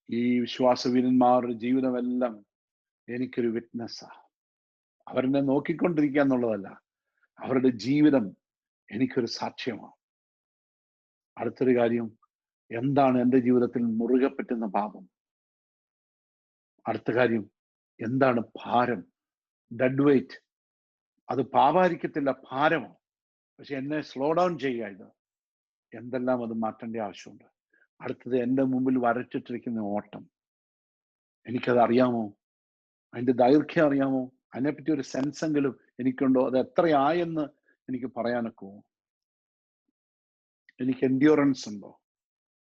ഈ വിശ്വാസവീരന്മാരുടെ ജീവിതമെല്ലാം എനിക്കൊരു വിറ്റ്നസ്സാ. അവരെന്നെ നോക്കിക്കൊണ്ടിരിക്കുക എന്നുള്ളതല്ല, അവരുടെ ജീവിതം എനിക്കൊരു സാക്ഷ്യമാണ്. അടുത്തൊരു കാര്യം, എന്താണ് എൻ്റെ ജീവിതത്തിൽ മുറുകെ പറ്റുന്ന പാപം? അടുത്ത കാര്യം, എന്താണ് ഭാരം? Dead weight. അത് പാപായിരിക്കത്തില്ല, ഭാരമാണ്. പക്ഷെ എന്നെ സ്ലോ ഡൗൺ ചെയ്യുക. ഇത് എന്തെല്ലാം അത് മാറ്റേണ്ട ആവശ്യമുണ്ട്. അടുത്തത്, എൻ്റെ മുമ്പിൽ വരച്ചിട്ടിരിക്കുന്ന ഓട്ടം, എനിക്കത് അറിയാമോ? അതിൻ്റെ ദൈർഘ്യം അറിയാമോ? അതിനെപ്പറ്റി ഒരു സെൻസ് എങ്കിലും എനിക്കുണ്ടോ? അത് എത്രയായെന്ന് എനിക്ക് പറയാനൊക്കുമോ? എനിക്ക് എൻഡ്യൂറൻസ് ഉണ്ടോ?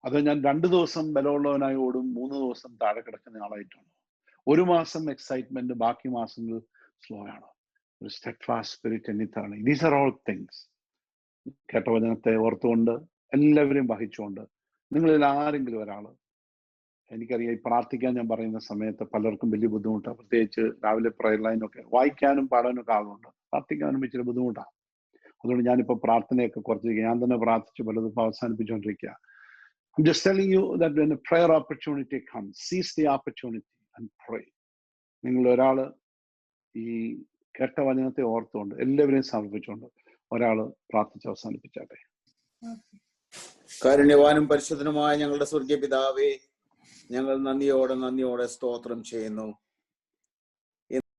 അത് ഞാൻ 2 ദിവസം ബലമുള്ളവനായി ഓടും, 3 ദിവസം താഴെ കിടക്കുന്ന ആളായിട്ടാണോ? 1 മാസം എക്സൈറ്റ്മെന്റ്, ബാക്കി മാസങ്ങൾ സ്ലോ ആണോ? ഒരു സ്റ്റെഡ്ഫാസ്റ്റ് സ്പിരിറ്റ് എന്നിട്ടാണ്. These are all things. കേട്ട വചനത്തെ ഓർത്തുകൊണ്ട് എല്ലാവരെയും വഹിച്ചുകൊണ്ട് നിങ്ങളിൽ ആരെങ്കിലും ഒരാൾ, എനിക്കറിയാം ഈ പ്രാർത്ഥിക്കാൻ ഞാൻ പറയുന്ന സമയത്ത് പലർക്കും വലിയ ബുദ്ധിമുട്ടാണ്. പ്രത്യേകിച്ച് രാവിലെ പ്രയർ ലൈനൊക്കെ വായിക്കാനും പാടാനും ഒക്കെ ആളുണ്ട്, പ്രാർത്ഥിക്കാനും ഇച്ചിരി ബുദ്ധിമുട്ടാണ്. അതുകൊണ്ട് ഞാനിപ്പോൾ പ്രാർത്ഥനയൊക്കെ കുറച്ച് ഞാൻ തന്നെ പ്രാർത്ഥിച്ച് പലതും അവസാനിപ്പിച്ചുകൊണ്ടിരിക്കുക. I'm just telling you that when a prayer opportunity comes, seize the opportunity and pray. നിങ്ങൾ ഒരാൾ ഈ കേട്ട വചനത്തെ ഓർത്തുകൊണ്ട് എല്ലാവരെയും സമർപ്പിച്ചുകൊണ്ട് ഒരാൾ പ്രാർത്ഥിച്ച് അവസാനിപ്പിച്ചാട്ടെ. കാരുണ്യവാനും പരിശുദ്ധനുമായ ഞങ്ങളുടെ സ്വർഗീയ പിതാവേ, ഞങ്ങൾ നന്ദിയോടെ സ്തോത്രം ചെയ്യുന്നു.